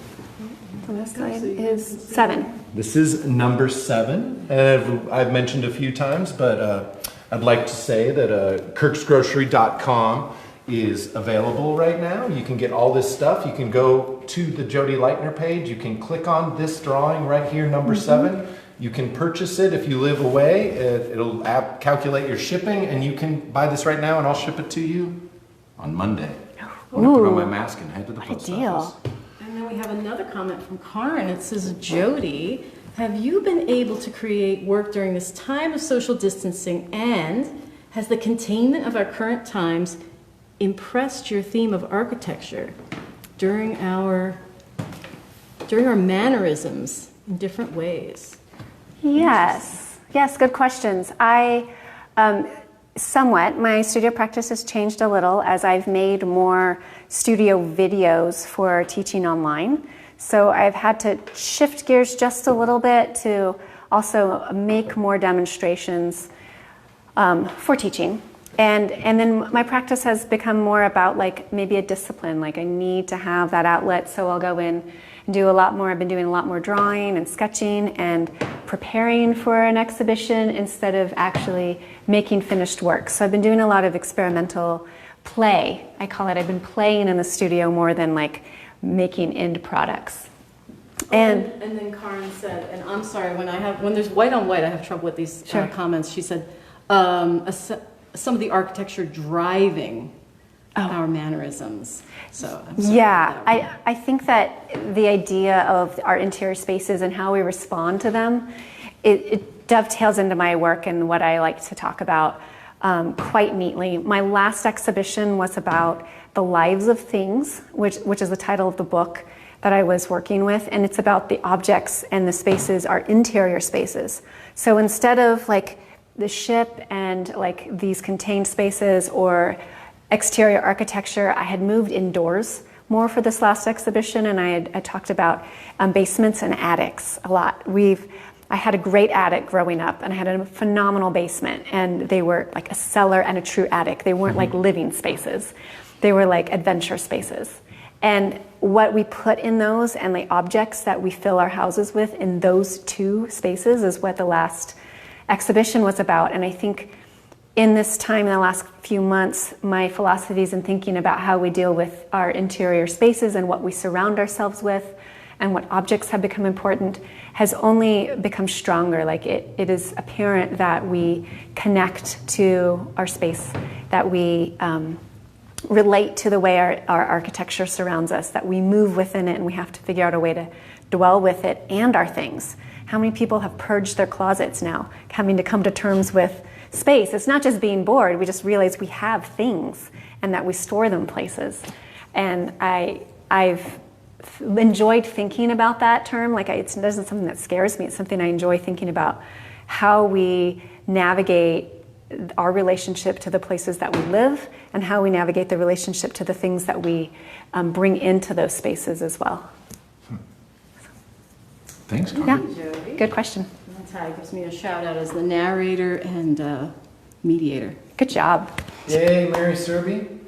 This side is 7. This is number 7. And I've mentioned a few times, but I'd like to say that kirksgrocery.com is available right now. You can get all this stuff. You can go to the Jodi Lightner page. You can click on this drawing right here, number 7. You can purchase it if you live away. It'll calculate your shipping, and you can buy this right now, and I'll ship it to you on Monday. I'm going to put on my mask and head to the post office. And then we have another comment from Karen. It says, Jodi, have you been able to create work during this time of social distancing, and has the containment of our current times impressed your theme of architecture during our mannerisms in different ways? Yes, good questions. Somewhat. My studio practice has changed a little as I've made more studio videos for teaching online. So I've had to shift gears just a little bit to also make more demonstrations for teaching. And then my practice has become more about maybe a discipline. I need to have that outlet, so I'll go in and do a lot more. I've been doing a lot more drawing and sketching and preparing for an exhibition instead of actually making finished work. So I've been doing a lot of experimental play. I call it. I've been playing in the studio more than making end products. And then Karen said, and I'm sorry, when there's white on white, I have trouble with these comments. She said, some of the architecture driving our mannerisms. So I'm sorry. Yeah, I think that the idea of our interior spaces and how we respond to them, it dovetails into my work and what I like to talk about quite neatly. My last exhibition was about the lives of things, which is the title of the book that I was working with, and it's about the objects and the spaces, our interior spaces. So instead of the ship and these contained spaces or exterior architecture, I had moved indoors more for this last exhibition, and I talked about basements and attics a lot. I had a great attic growing up, and I had a phenomenal basement, and they were a cellar and a true attic. They weren't living spaces. They were adventure spaces. And what we put in those and the objects that we fill our houses with in those two spaces is what the last exhibition was about. And I think in this time, in the last few months, my philosophies in thinking about how we deal with our interior spaces and what we surround ourselves with and what objects have become important has only become stronger. It is apparent that we connect to our space, that we relate to the way our architecture surrounds us, that we move within it, and we have to figure out a way to dwell with it and our things. How many people have purged their closets now, having to come to terms with space? It's not just being bored, we just realize we have things and that we store them places. And I I've enjoyed thinking about that term. Like it isn't something that scares me. It's something I enjoy thinking about, how we navigate our relationship to the places that we live and how we navigate the relationship to the things that we bring into those spaces as well. Thanks, Carmen. Yeah, good question. And Ty gives me a shout out as the narrator and mediator. Good job. Yay, Mary Serby.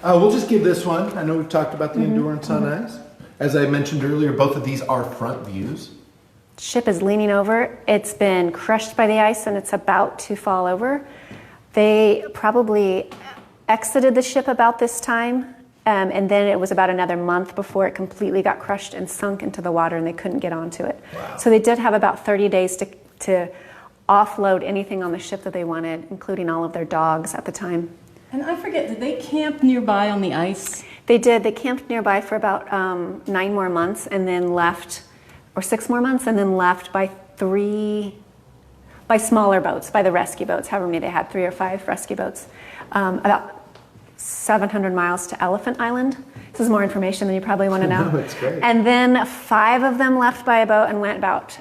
We'll just give this one. I know we've talked about the endurance on ice. As I mentioned earlier, both of these are front views. Ship is leaning over. It's been crushed by the ice and it's about to fall over. They probably exited the ship about this time, and then it was about another month before it completely got crushed and sunk into the water and they couldn't get onto it. Wow. So they did have about 30 days to offload anything on the ship that they wanted, including all of their dogs at the time. And I forget, did they camp nearby on the ice? They did. They camped nearby for about 9 more months and then left, or 6 more months, and then left by smaller boats, by the rescue boats, however many they had, 3 or 5 rescue boats, about 700 miles to Elephant Island. This is more information than you probably want to know. No, it's great. And then 5 of them left by a boat and went about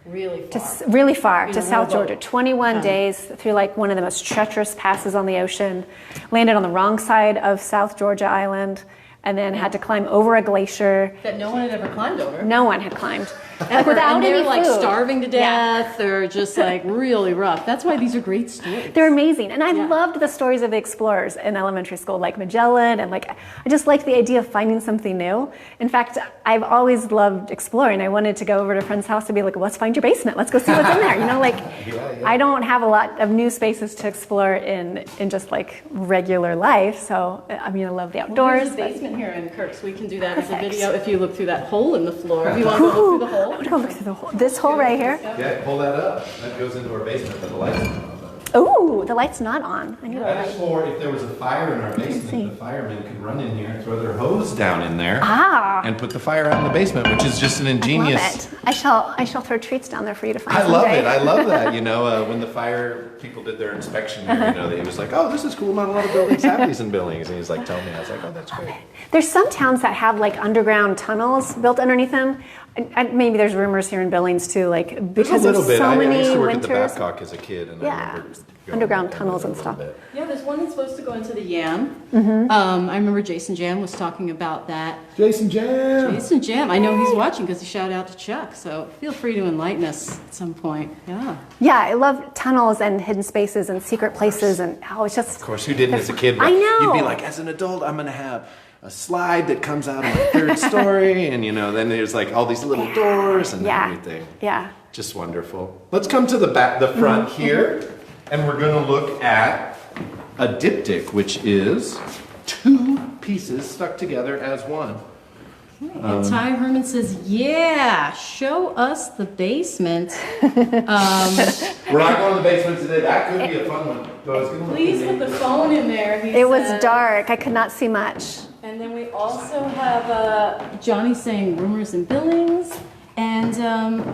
really far to South Georgia. 21 days through like one of the most treacherous passes on the ocean. Landed on the wrong side of South Georgia Island, and then had to climb over a glacier That no one had ever climbed over. no one had climbed. Ever. Without and they're any like food. starving to Yeah. death or just like really rough. That's why these are great stories. They're amazing. And I Yeah. loved the stories of the explorers in elementary school, like Magellan, and like I just liked the idea of finding something new. In fact, I've always loved exploring. I wanted to go over to a friend's house and be like, let's find your basement. Let's go see what's in there. You know, like I don't have a lot of new spaces to explore in just like regular life. So I mean, I love the outdoors. There's a basement here in Kirks. We can do that as a Perfect. video if you look through that hole in the floor. If you want to go look through the hole. I would go look through the hole. This hole right here. Yeah, pull that up. That goes into our basement, but the lights are not on. Ooh, the light's not on. I need a That is light. for if there was a fire in our see. basement, the firemen could run in here and throw their hose down in there Ah. and put the fire out in the basement, which is just an ingenious. Love it. I shall throw treats down there for you to find. I love someday. it. I love that. You know, when the fire people did their inspection, here, you know, he was like, "Oh, this is cool. Not a lot of buildings have these in buildings." And he's like, "Tell me." I was like, "Oh, that's great." There's some towns that have like underground tunnels built underneath them. And maybe there's rumors here in Billings too, like There's because a of little bit. so I many used to work at winters. the Babcock as a kid, and I Yeah. remember going Underground there tunnels a and little stuff. bit. Yeah, there's one that's supposed to go into the Yam. Mm-hmm. I remember Jason Jam was talking about that. Jason Jam. Jason Jam, I know he's watching because he shouted out to Chuck. So feel free to enlighten us at some point. Yeah. Yeah, I love tunnels and hidden spaces and secret places, and it's just. Of course, who didn't as a kid? I know. You'd be like, as an adult, I'm going to have a slide that comes out of my 3rd story, and you know, then there's like all these little doors and everything. Yeah. Just wonderful. Let's come to the front here, and we're going to look at a diptych, which is 2 pieces stuck together as one. And Ty Herman says, yeah, show us the basement. We're not going to the basement today. That could be a fun one. But I was gonna look Please in put the phone in there. He It was said. dark. I could not see much. And then we also have Johnny saying rumors in Billings. And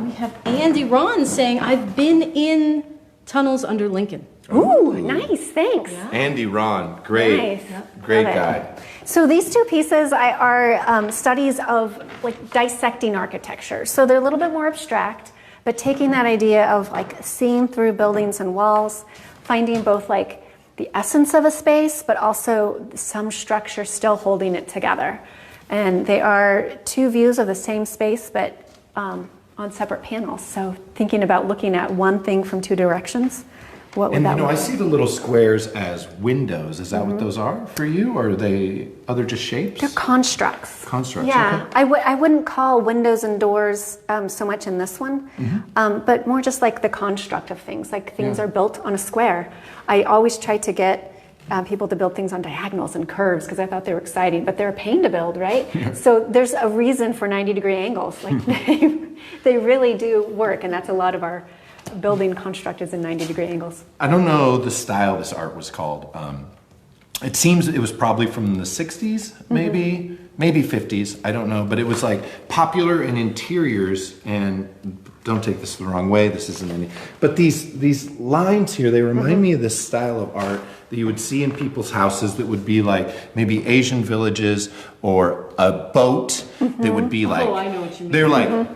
we have Andy Ron saying, I've been in tunnels under Lincoln. Ooh, nice. Thanks. Andy Ron, great, Nice. great Love it. guy. So these 2 pieces are studies of like dissecting architecture. So they're a little bit more abstract, but taking that idea of like seeing through buildings and walls, finding both like the essence of a space, but also some structure still holding it together. And they are 2 views of the same space, but on separate panels. So thinking about looking at one thing from 2 directions, what would And that you know, look I like? see the little squares as windows. Is that what those are for you, or are they other just shapes? They're constructs. Constructs, Yeah, okay. I wouldn't call windows and doors so much in this one, but more just like the construct of things. Like things Yeah. are built on a square. I always try to get people to build things on diagonals and curves because I thought they were exciting, but they're a pain to build, right? So there's a reason for 90-degree angles. Like they really do work, and that's a lot of our building construct is in 90-degree angles. I don't know the style this art was called. It seems it was probably from the 60s, maybe 50s, I don't know. But it was like popular in interiors and don't take this the wrong way. This isn't any. But these lines here, they remind me of this style of art that you would see in people's houses that would be like maybe Asian villages or a boat that would be like. Oh, I know what you mean. They're like Really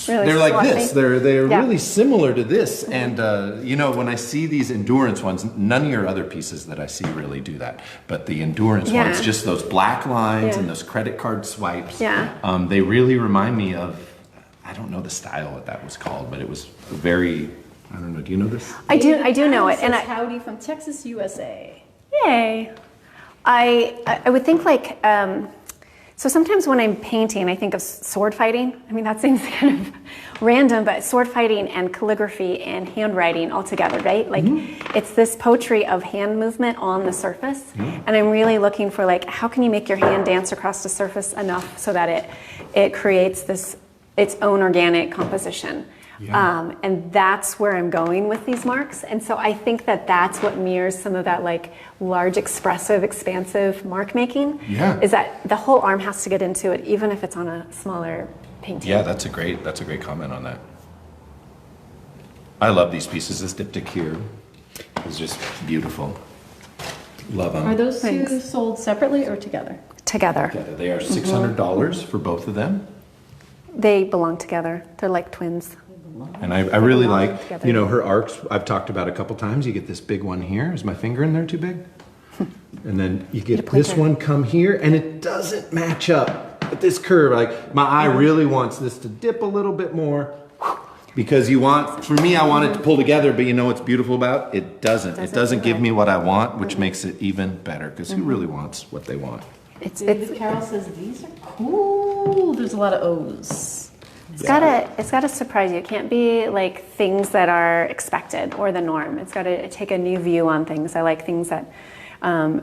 they're like sloppy. this. They're Yeah. really similar to this. And you know, when I see these endurance ones, none of your other pieces that I see really do that. But the endurance Yeah. ones, just those black lines Yeah. and those credit card swipes. Yeah. They really remind me of. I don't know the style what that was called, but it was very. I don't know. Do you know this? I do know it, and Howdy from Texas, USA. yay. I would think like, so sometimes when I'm painting, I think of sword fighting. I mean, that seems kind of random, but sword fighting and calligraphy and handwriting all together, right? Like it's this poetry of hand movement on the surface. And I'm really looking for like, how can you make your hand dance across the surface enough so that it creates this, its own organic composition. Yeah. And that's where I'm going with these marks. And so I think that that's what mirrors some of that like large, expressive, expansive mark making. Yeah. Is that the whole arm has to get into it, even if it's on a smaller painting. Yeah, that's a great comment on that. I love these pieces. This diptych here is just beautiful. Love them. Are those two Thanks. sold separately or together? Together. Together. They are $600 for both of them. They belong together. They're like twins. And I really belong like, together. you know, her arcs, I've talked about a couple times. You get this big one here. Is my finger in there too big? And then you get this pointer. one come here, and it doesn't match up at this curve. Like, my eye really wants this to dip a little bit more. Because you want, for me, I want it to pull together, but you know what's beautiful about it? It doesn't. It doesn't give me what I want, which makes it even better. Because who really wants what they want? David Carroll says these are cool. There's a lot of O's. It's gotta surprise you. It can't be like things that are expected or the norm. It's gotta take a new view on things. I like things that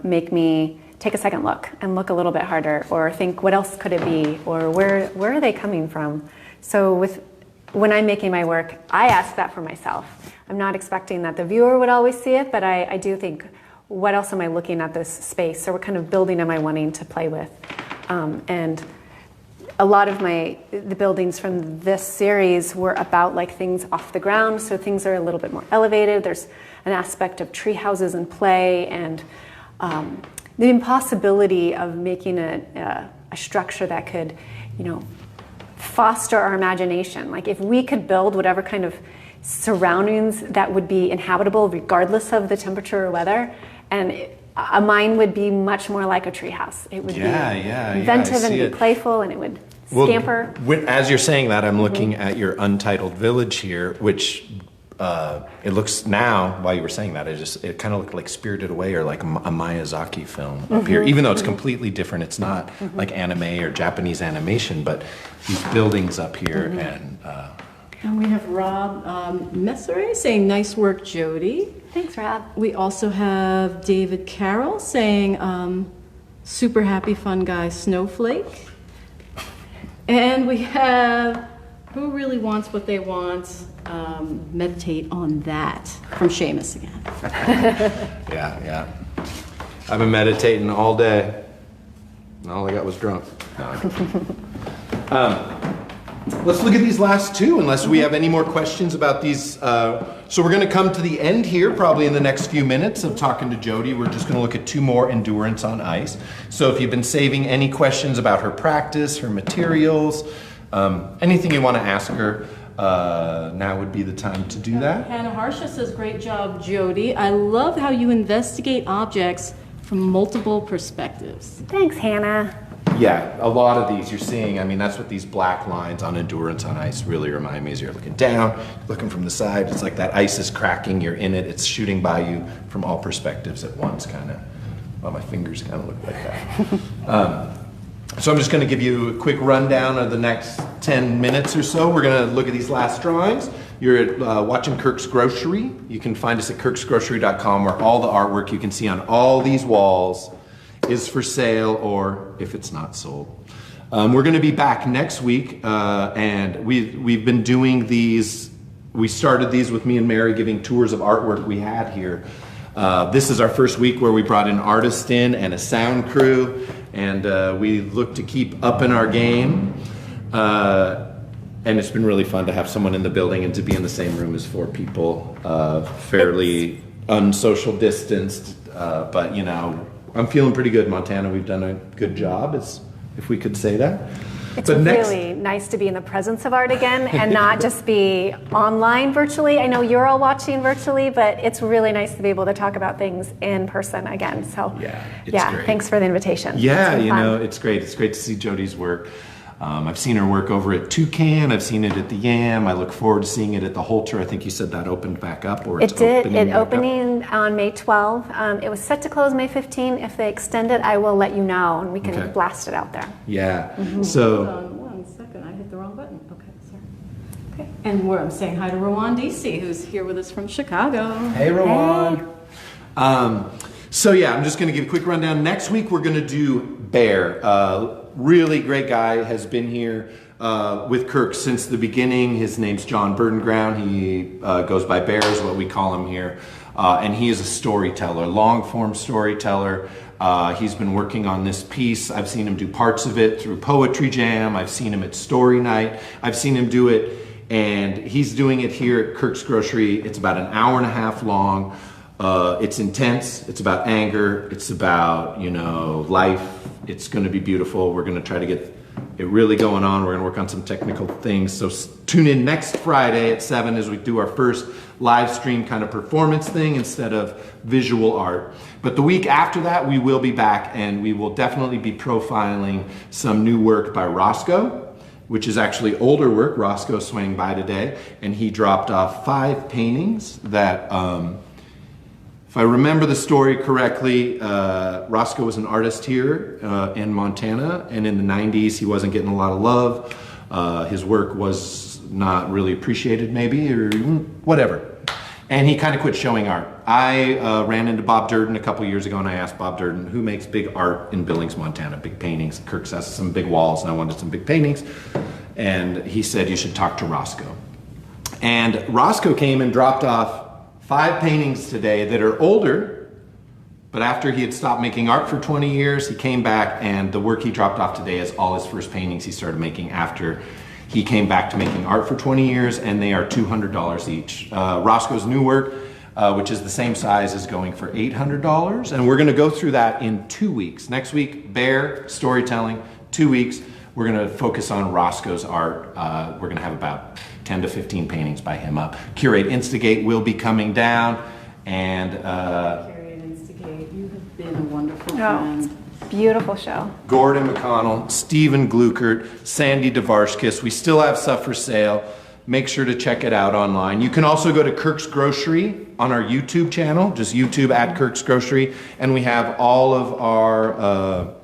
make me take a second look and look a little bit harder, or think what else could it be, or where are they coming from. So when I'm making my work, I ask that for myself. I'm not expecting that the viewer would always see it, but I do think, what else am I looking at this space? So what kind of building am I wanting to play with? And a lot of the buildings from this series were about like things off the ground, so things are a little bit more elevated. There's an aspect of tree houses and play, and the impossibility of making a structure that could, you know, foster our imagination. Like if we could build whatever kind of surroundings that would be inhabitable regardless of the temperature or weather, and a mind would be much more like a treehouse. It would be inventive and be playful, and it would scamper. As you're saying that, I'm looking at your Untitled Village here, which it looks now, while you were saying that, it kind of looked like Spirited Away or like a Miyazaki film up here, even though it's completely different. It's not like anime or Japanese animation, but these buildings up here And we have Rob Messere saying, nice work, Jodi. Thanks, Rob. We also have David Carroll saying, super happy, fun guy, Snowflake. And we have, who really wants what they want? Meditate on that, from Seamus again. Yeah. I've been meditating all day. And all I got was drunk. No, I'm kidding. Let's look at these last two, unless we have any more questions about these. So we're going to come to the end here, probably in the next few minutes of talking to Jodi. We're just going to look at two more endurance on ice. So if you've been saving any questions about her practice, her materials, anything you want to ask her, now would be the time to do that. Hannah Harsha says, great job, Jodi. I love how you investigate objects from multiple perspectives. Thanks, Hannah. Yeah, a lot of these you're seeing, I mean, that's what these black lines on endurance on ice really remind me. As you're looking down, looking from the side, it's like that ice is cracking, you're in it, it's shooting by you from all perspectives at once, kind of. Well, my fingers kind of look like that. So I'm just going to give you a quick rundown of the next 10 minutes or so. We're going to look at these last drawings. You're watching Kirks Grocery. You can find us at kirksgrocery.com, where all the artwork you can see on all these walls is for sale, or if it's not sold. We're going to be back next week, and we've been doing these. We started these with me and Mary giving tours of artwork we had here. This is our first week where we brought an artist in and a sound crew, and we look to keep upping our game. And it's been really fun to have someone in the building and to be in the same room as 4 people, fairly unsocial distanced. But, you know, I'm feeling pretty good in Montana. We've done a good job, if we could say that. It's really nice to be in the presence of art again and not just be online virtually. I know you're all watching virtually, but it's really nice to be able to talk about things in person again. So yeah, great. Thanks for the invitation. Yeah, you know, it's great. It's great to see Jodi's work. I've seen her work over at Toucan. I've seen it at the Yam. I look forward to seeing it at the Holter. I think you said that opened back up, or it's opening back up. Opening on May 12. It was set to close May 15. If they extend it, I will let you know, and we can blast it out there. Yeah. So. Hold on 1 second. I hit the wrong button. Okay, sorry. Okay. And I'm saying hi to Rowan DC, who's here with us from Chicago. Hey, Rowan. Hey. So yeah, I'm just going to give a quick rundown. Next week we're going to do Bear. Really great guy, has been here with Kirks since the beginning. His name's John Burdenground. He goes by Bear is what we call him here. And he is a storyteller, long form storyteller. He's been working on this piece. I've seen him do parts of it through Poetry Jam. I've seen him at Story Night. I've seen him do it, and he's doing it here at Kirks Grocery. It's about an hour and a half long. It's intense. It's about anger. It's about, you know, life. It's going to be beautiful. We're going to try to get it really going on. We're going to work on some technical things. So tune in next Friday at 7 as we do our first live stream kind of performance thing instead of visual art. But the week after that, we will be back, and we will definitely be profiling some new work by Roscoe, which is actually older work. Roscoe swang by today, and he dropped off 5 paintings that, if I remember the story correctly, Roscoe was an artist here in Montana, and in the 90s he wasn't getting a lot of love. His work was not really appreciated maybe, or whatever. And he kind of quit showing art. I ran into Bob Durden a couple years ago, and I asked Bob Durden, who makes big art in Billings, Montana, big paintings. Kirks has some big walls, and I wanted some big paintings. And he said, you should talk to Roscoe. And Roscoe came and dropped off 5 paintings today that are older, but after he had stopped making art for 20 years, he came back, and the work he dropped off today is all his first paintings he started making after he came back to making art for 20 years, and they are $200 each. Roscoe's new work, which is the same size, is going for $800, and we're going to go through that in 2 weeks. Next week, Bear, storytelling, 2 weeks. We're going to focus on Roscoe's art. We're going to have about 10 to 15 paintings by him up. Curate Instigate will be coming down, and Curate Instigate, you have been a wonderful friend. Beautiful show. Gordon McConnell, Stephen Glukert, Sandy Dvarskis. We still have stuff for sale. Make sure to check it out online. You can also go to Kirks Grocery on our YouTube channel, just YouTube at Kirks Grocery, and we have all of our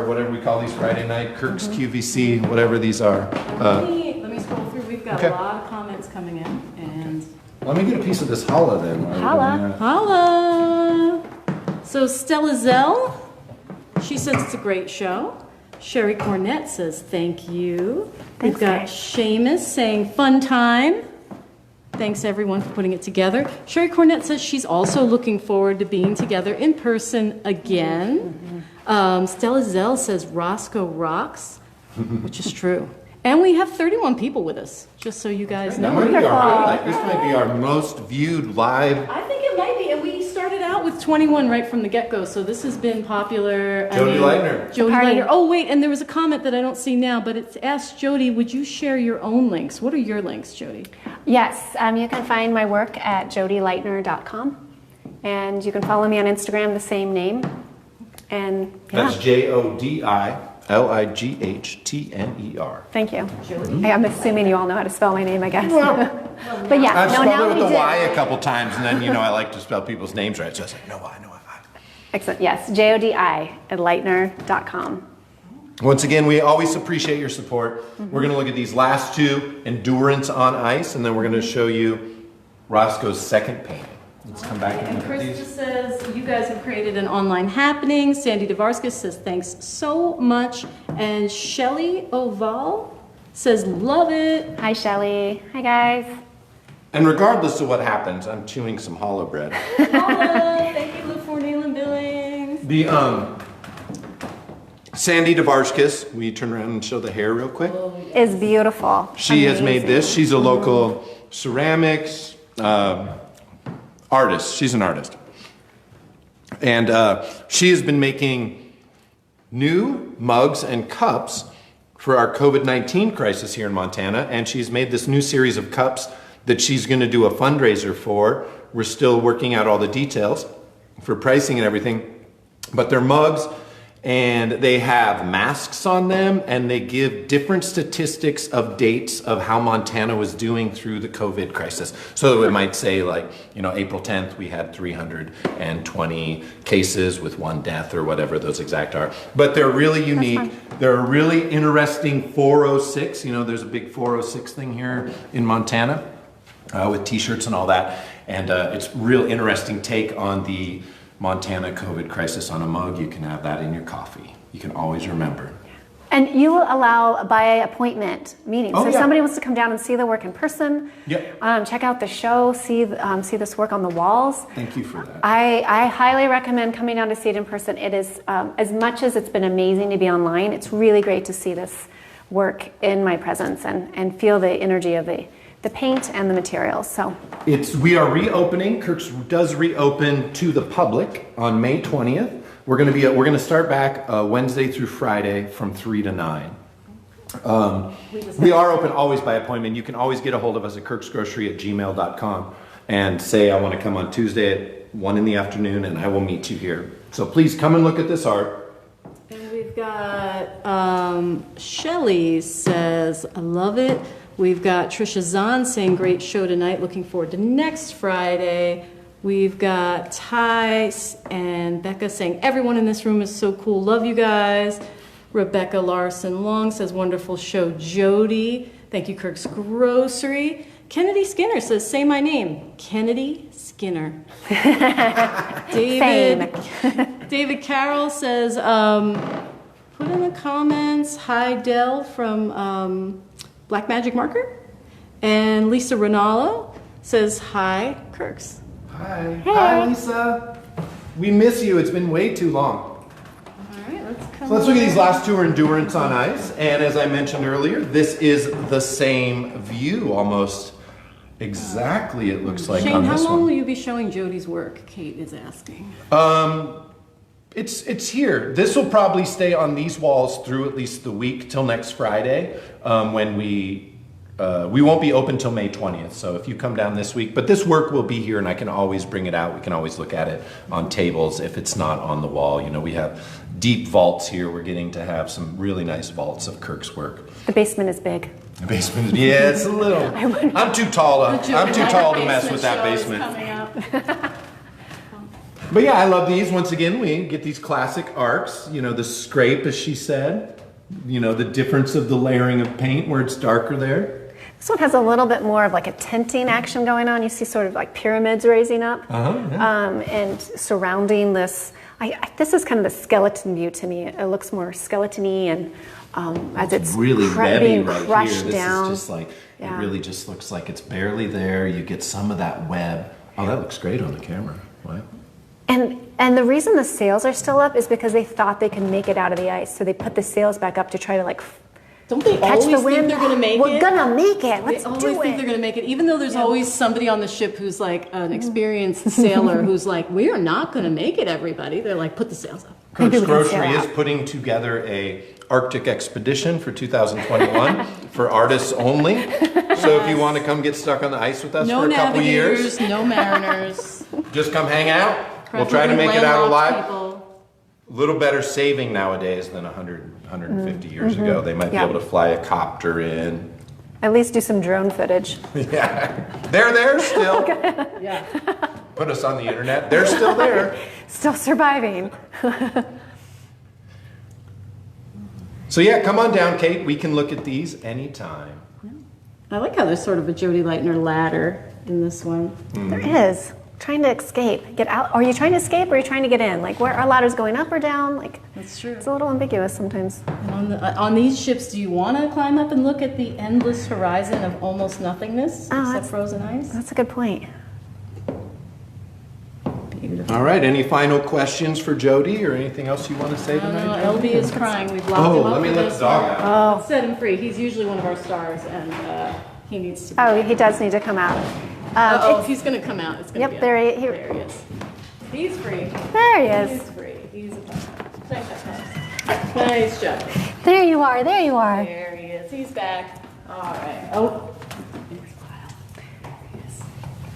whatever we call these Friday night, Kirks QVC, whatever these are. Let me scroll through. We've got a lot of comments coming in, and let me get a piece of this challah then. Holla! So Stella Zell, she says it's a great show. Sherry Cornett says thank you. We've got Seamus saying fun time. Thanks everyone for putting it together. Sherry Cornett says she's also looking forward to being together in person again. Stella Zell says Roscoe rocks, which is true. And we have 31 people with us, just so you guys know. That might be our highlight. This might be our most viewed live. I think it might be, and we started out with 21 right from the get-go, so this has been popular. Jodi Lightner. Jodi Lightner. Oh, wait, and there was a comment that I don't see now, but it's asked Jodi, would you share your own links? What are your links, Jodi? Yes, you can find my work at jodilightner.com, and you can follow me on Instagram, the same name. And That's JodiLightner. Thank you. I'm assuming you all know how to spell my name, I guess. But yeah, I've spelled it with a Y a couple times, and then I like to spell people's names right, so I said no Y. Excellent. Yes, JODI@lightner.com. Once again, we always appreciate your support. We're going to look at these last 2, Endurance on Ice, and then we're going to show you Roscoe's second painting. Let's come back and Krista says, you guys have created an online happening. Sandy Dvarskis says, thanks so much. And Shelly Oval says, love it. Hi, Shelly. Hi, guys. And regardless of what happens, I'm chewing some hollow bread. Holla, thank you, Lou Fornell and Billings. Sandy Davarskis, will you turn around and show the hair real quick? Is beautiful. She has made this. She's a local ceramics artist. She's an artist. And she has been making new mugs and cups for our COVID-19 crisis here in Montana. And she's made this new series of cups that she's going to do a fundraiser for. We're still working out all the details for pricing and everything. But they're mugs, and they have masks on them, and they give different statistics of dates of how Montana was doing through the COVID crisis. So it might say, like, April 10th, we had 320 cases with 1 death, or whatever those exact are. But they're really unique. They're a really interesting 406. There's a big 406 thing here in Montana with t-shirts and all that. And it's a real interesting take on the Montana COVID crisis on a mug. You can have that in your coffee. You can always remember. And you will allow by appointment meetings. So if somebody wants to come down and see the work in person, check out the show, see this work on the walls. Thank you for that. I highly recommend coming down to see it in person. It is, as much as it's been amazing to be online, it's really great to see this work in my presence and feel the energy of the paint and the materials. So we are reopening. Kirks does reopen to the public on May 20th. We're going to start back Wednesday through Friday from 3 to 9. We are open always by appointment. You can always get a hold of us at kirksgrocery@gmail.com and say, I want to come on Tuesday at 1 in the afternoon, and I will meet you here. So please come and look at this art. And we've got Shelly says, I love it. We've got Trisha Zahn saying, great show tonight. Looking forward to next Friday. We've got Ty and Becca saying, everyone in this room is so cool. Love you guys. Rebecca Larson Long says, wonderful show, Jodi. Thank you, Kirks Grocery. Kennedy Skinner says, say my name. Kennedy Skinner. David Carroll says, put in the comments, hi Dell from Black Magic Marker. And Lisa Ronaldo says, hi, Kirks. Hi. Hey. Hi, Lisa. We miss you. It's been way too long. All right, let's look at these last two are Endurance on Ice. And as I mentioned earlier, this is the same view almost exactly, it looks like, Shane, on this one. how long will you be showing Jodi's work? Kate is asking. It's here. This will probably stay on these walls through at least the week till next Friday, when we won't be open till May 20th. So if you come down this week, but this work will be here, and I can always bring it out. We can always look at it on tables if it's not on the wall. We have deep vaults here. We're getting to have some really nice vaults of Kirk's work. the basement is big. The basement is, yeah, it's a little. I'm too tall to mess with that basement. But yeah, I love these. Once again, we get these classic arcs. The scrape, as she said. The difference of the layering of paint where it's darker there. This one has a little bit more of like a tinting action going on. You see sort of like pyramids raising up and surrounding this. This is kind of the skeleton view to me. It looks more skeleton-y and as it's really being right crushed here. down. This is just like, it really just looks like it's barely there. You get some of that web. Oh, that looks great on the camera. What? And the reason the sails are still up is because they thought they could make it out of the ice. So they put the sails back up to try to don't they catch always the wind. think they're going to make We're it? gonna make it. Let's They always do think it. they're going to make it, even though there's always somebody on the ship who's like an experienced sailor who's like, we are not going to make it, everybody. They're like, put the sails up. Kirks Grocery is putting together a Arctic expedition for 2021 for artists only. So if you want to come get stuck on the ice with us for a couple years, no mariners. just come hang out. We'll try to make it out alive. A little better saving nowadays than 150 years ago. They might be able to fly a copter in. At least do some drone footage. Yeah, they're there still. Yeah. Put us on the internet. They're still there. Still surviving. So yeah, come on down, Kate. We can look at these anytime. I like how there's sort of a Jodi Lightner ladder in this one. There is. Trying to escape. Get out. Are you trying to escape or are you trying to get in? Like, where are ladders going up or down? Like, That's true. it's a little ambiguous sometimes. And on these ships, do you want to climb up and look at the endless horizon of almost nothingness except frozen ice? That's a good point. Beautiful. All right, any final questions for Jodi or anything else you want to say tonight? LB is crying. We've locked him up. Let me for let this the dog one. out. Let's set him free. He's usually one of our stars, and he needs to be. Oh, he does need to come out. He's going to come out. It's going to Yep, be there out. he There he is. He's free. There he He's is. free. He's a pup. Nice job. There you are. There you are. There he is. He's back. All right. Oh.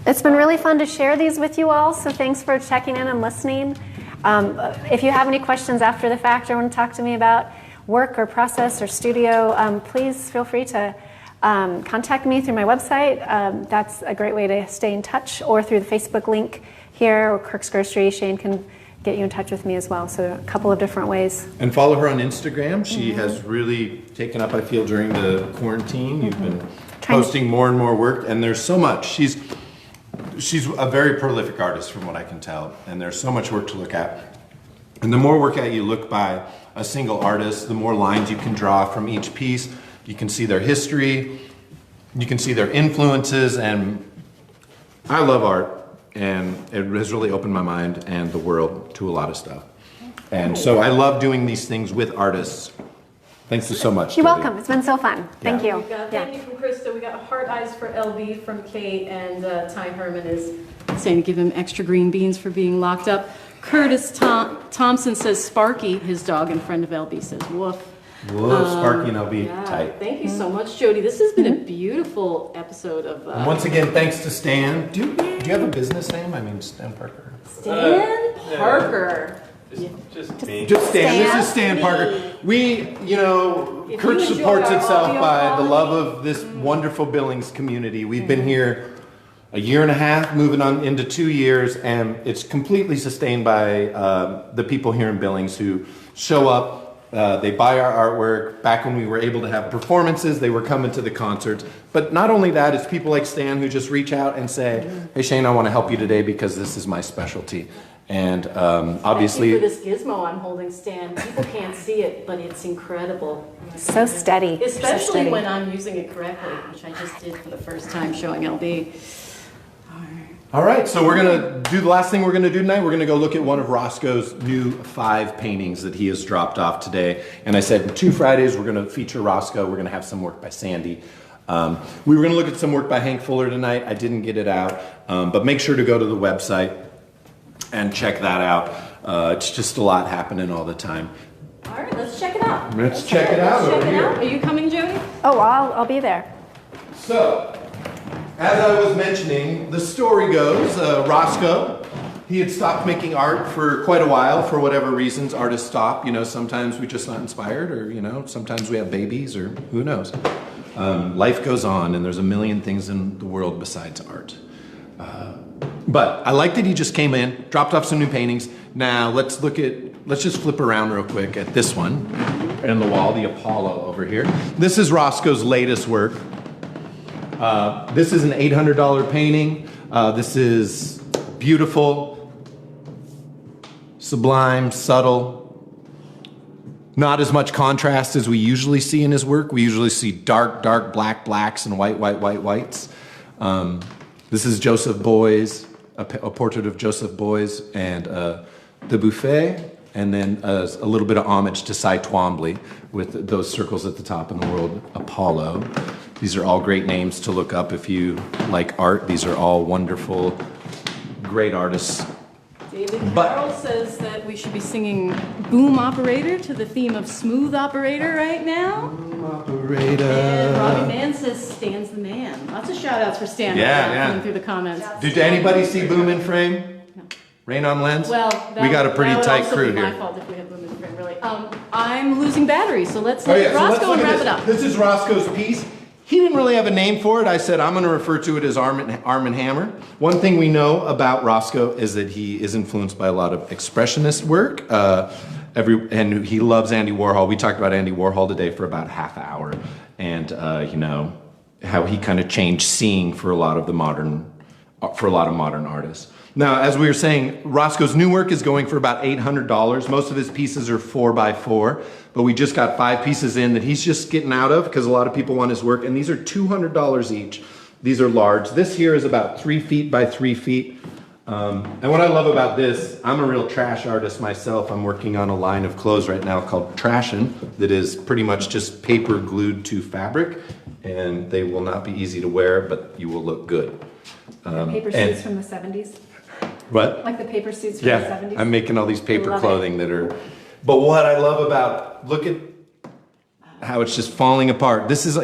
It's been really fun to share these with you all, so thanks for checking in and listening. If you have any questions after the fact or want to talk to me about work or process or studio, please feel free to contact me through my website. That's a great way to stay in touch, or through the Facebook link here, or Kirks Grocery. Shane can get you in touch with me as well, so a couple of different ways. And follow her on Instagram. She has really taken up, I feel, during the quarantine. You've been posting more and more work, and there's so much. She's a very prolific artist from what I can tell, and there's so much work to look at. And the more work at you look by a single artist, the more lines you can draw from each piece. You can see their history, you can see their influences, and I love art, and it has really opened my mind and the world to a lot of stuff. And so I love doing these things with artists. Thanks so much. You're Jodi. welcome. It's been so fun. Thank you. We got thank you from Krista. We got heart eyes for LB from Kate, and Ty Herman is saying to give him extra green beans for being locked up. Curtis Thompson says Sparky, his dog and friend of LB, says woof. Whoa, Sparky and I'll be Yeah, tight. thank you so much, Jodi. This has been a beautiful episode of. And once again, thanks to Stan. Do you have a business name? I mean, Stan Parker. Stan Parker. Just me. Just Stan. This Stan. is Stan Parker. We, If Kirk you enjoy supports our itself audio by the quality- love of this wonderful Billings community. We've been here a year and a half, moving on into 2 years, and it's completely sustained by the people here in Billings who show up. They buy our artwork. Back when we were able to have performances, they were coming to the concerts. But not only that, it's people like Stan who just reach out and say, hey Shane, I want to help you today because this is my specialty. And obviously... Thank you for this gizmo I'm holding, Stan. People can't see it, but it's incredible. So steady. Especially when I'm using it correctly, which I just did for the first time showing LB. All right, so we're going to do the last thing we're going to do tonight. We're going to go look at one of Roscoe's new 5 paintings that he has dropped off today. And I said 2 Fridays we're going to feature Roscoe. We're going to have some work by Sandy. We were going to look at some work by Hank Fuller tonight. I didn't get it out, but make sure to go to the website and check that out. It's just a lot happening all the time. All right, let's check it out. Let's check it out Let's over check it here. out. Are you coming, Jodi? Oh, I'll be there. So, as I was mentioning, the story goes, Roscoe, he had stopped making art for quite a while for whatever reasons. Artists stop, sometimes we're just not inspired, or, sometimes we have babies, or who knows. Life goes on, and there's a million things in the world besides art. But I like that he just came in, dropped off some new paintings. Now let's just flip around real quick at this one in the wall, the Apollo over here. This is Roscoe's latest work. This is an $800 painting. This is beautiful, sublime, subtle. Not as much contrast as we usually see in his work. We usually see dark, dark, black, blacks, and white, white, white, whites. This is Joseph Beuys, a portrait of Joseph Beuys and the buffet, and then a little bit of homage to Cy Twombly with those circles at the top in the world, Apollo. These are all great names to look up if you like art. These are all wonderful, great artists. David Carroll says that we should be singing Boom Operator to the theme of Smooth Operator right now. Boom Operator. And Robbie Mann says Stan's the man. Lots of shout outs for Stan coming through the comments. Did anybody see Boom in Frame? No. Rain on Lens? Well, we got a pretty tight that would crew also be here. my fault if we had Boom in the frame, really. I'm losing battery, so let's Oh, look yeah, at so let's Roscoe look and at wrap this. it up. This is Roscoe's piece. He didn't really have a name for it. I said, I'm going to refer to it as Arm and Hammer. One thing we know about Roscoe is that he is influenced by a lot of expressionist work. And he loves Andy Warhol. We talked about Andy Warhol today for about half an hour. And, how he kind of changed seeing for a lot of modern artists. Now, as we were saying, Roscoe's new work is going for about $800. Most of his pieces are 4x4, but we just got 5 pieces in that he's just getting out of because a lot of people want his work, and these are $200 each. These are large. This here is about 3 feet by 3 feet. And what I love about this, I'm a real trash artist myself. I'm working on a line of clothes right now called Trashin' that is pretty much just paper glued to fabric, and they will not be easy to wear, but you will look good. Paper suits from the 70s. What? Like the paper suits from the 70s. I'm making all these paper Love clothing that are, but what I love about, look at how it's just falling apart. This is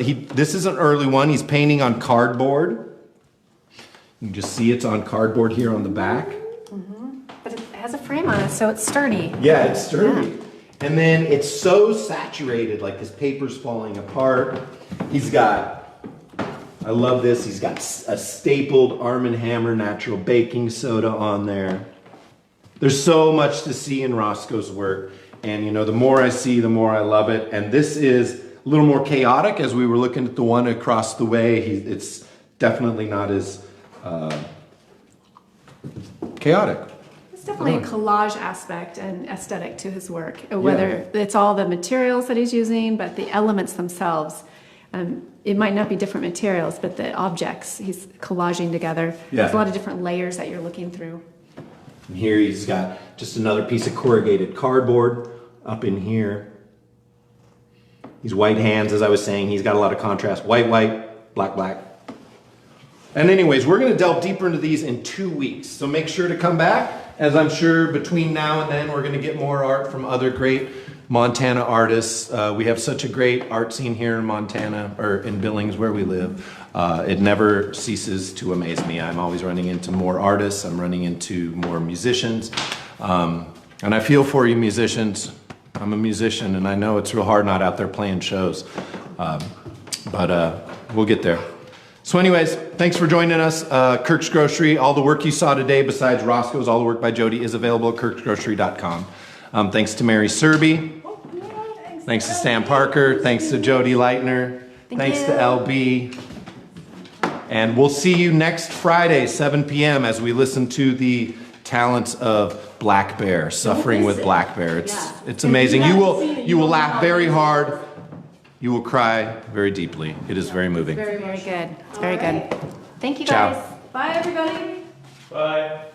an early one. He's painting on cardboard. You can just see it's on cardboard here on the back. But it has a frame on it, so it's sturdy. Yeah, it's sturdy. Yeah. And then it's so saturated, like this paper's falling apart. He's got, I love this, he's got a stapled Arm & Hammer natural baking soda on there. There's so much to see in Roscoe's work. And you know, the more I see, the more I love it. And this is a little more chaotic as we were looking at the one across the way. It's definitely not as chaotic. There's definitely a collage aspect and aesthetic to his work, whether it's all the materials that he's using, but the elements themselves. It might not be different materials, but the objects he's collaging together. Yeah. There's a lot of different layers that you're looking through. And here he's got just another piece of corrugated cardboard up in here. These white hands, as I was saying, he's got a lot of contrast. White, white, black, black. And anyways, we're going to delve deeper into these in 2 weeks. So make sure to come back, as I'm sure between now and then we're going to get more art from other great Montana artists. We have such a great art scene here in Montana, or in Billings where we live. It never ceases to amaze me. I'm always running into more artists. I'm running into more musicians. And I feel for you musicians. I'm a musician and I know it's real hard not out there playing shows. But we'll get there. So anyways, thanks for joining us. Kirks Grocery, all the work you saw today besides Roscoe's, all the work by Jodi is available at kirksgrocery.com. Thanks to Mary Serby. Thanks to Sam Parker. Thanks to Jodi Lightner. Thanks to LB. And we'll see you next Friday, 7 p.m. as we listen to the talents of Black Bear, Suffering with Black Bear. It's amazing. You will laugh very hard. You will cry very deeply. It is very moving. Very, very good. It's very good. Thank you guys. Ciao. Bye, everybody. Bye.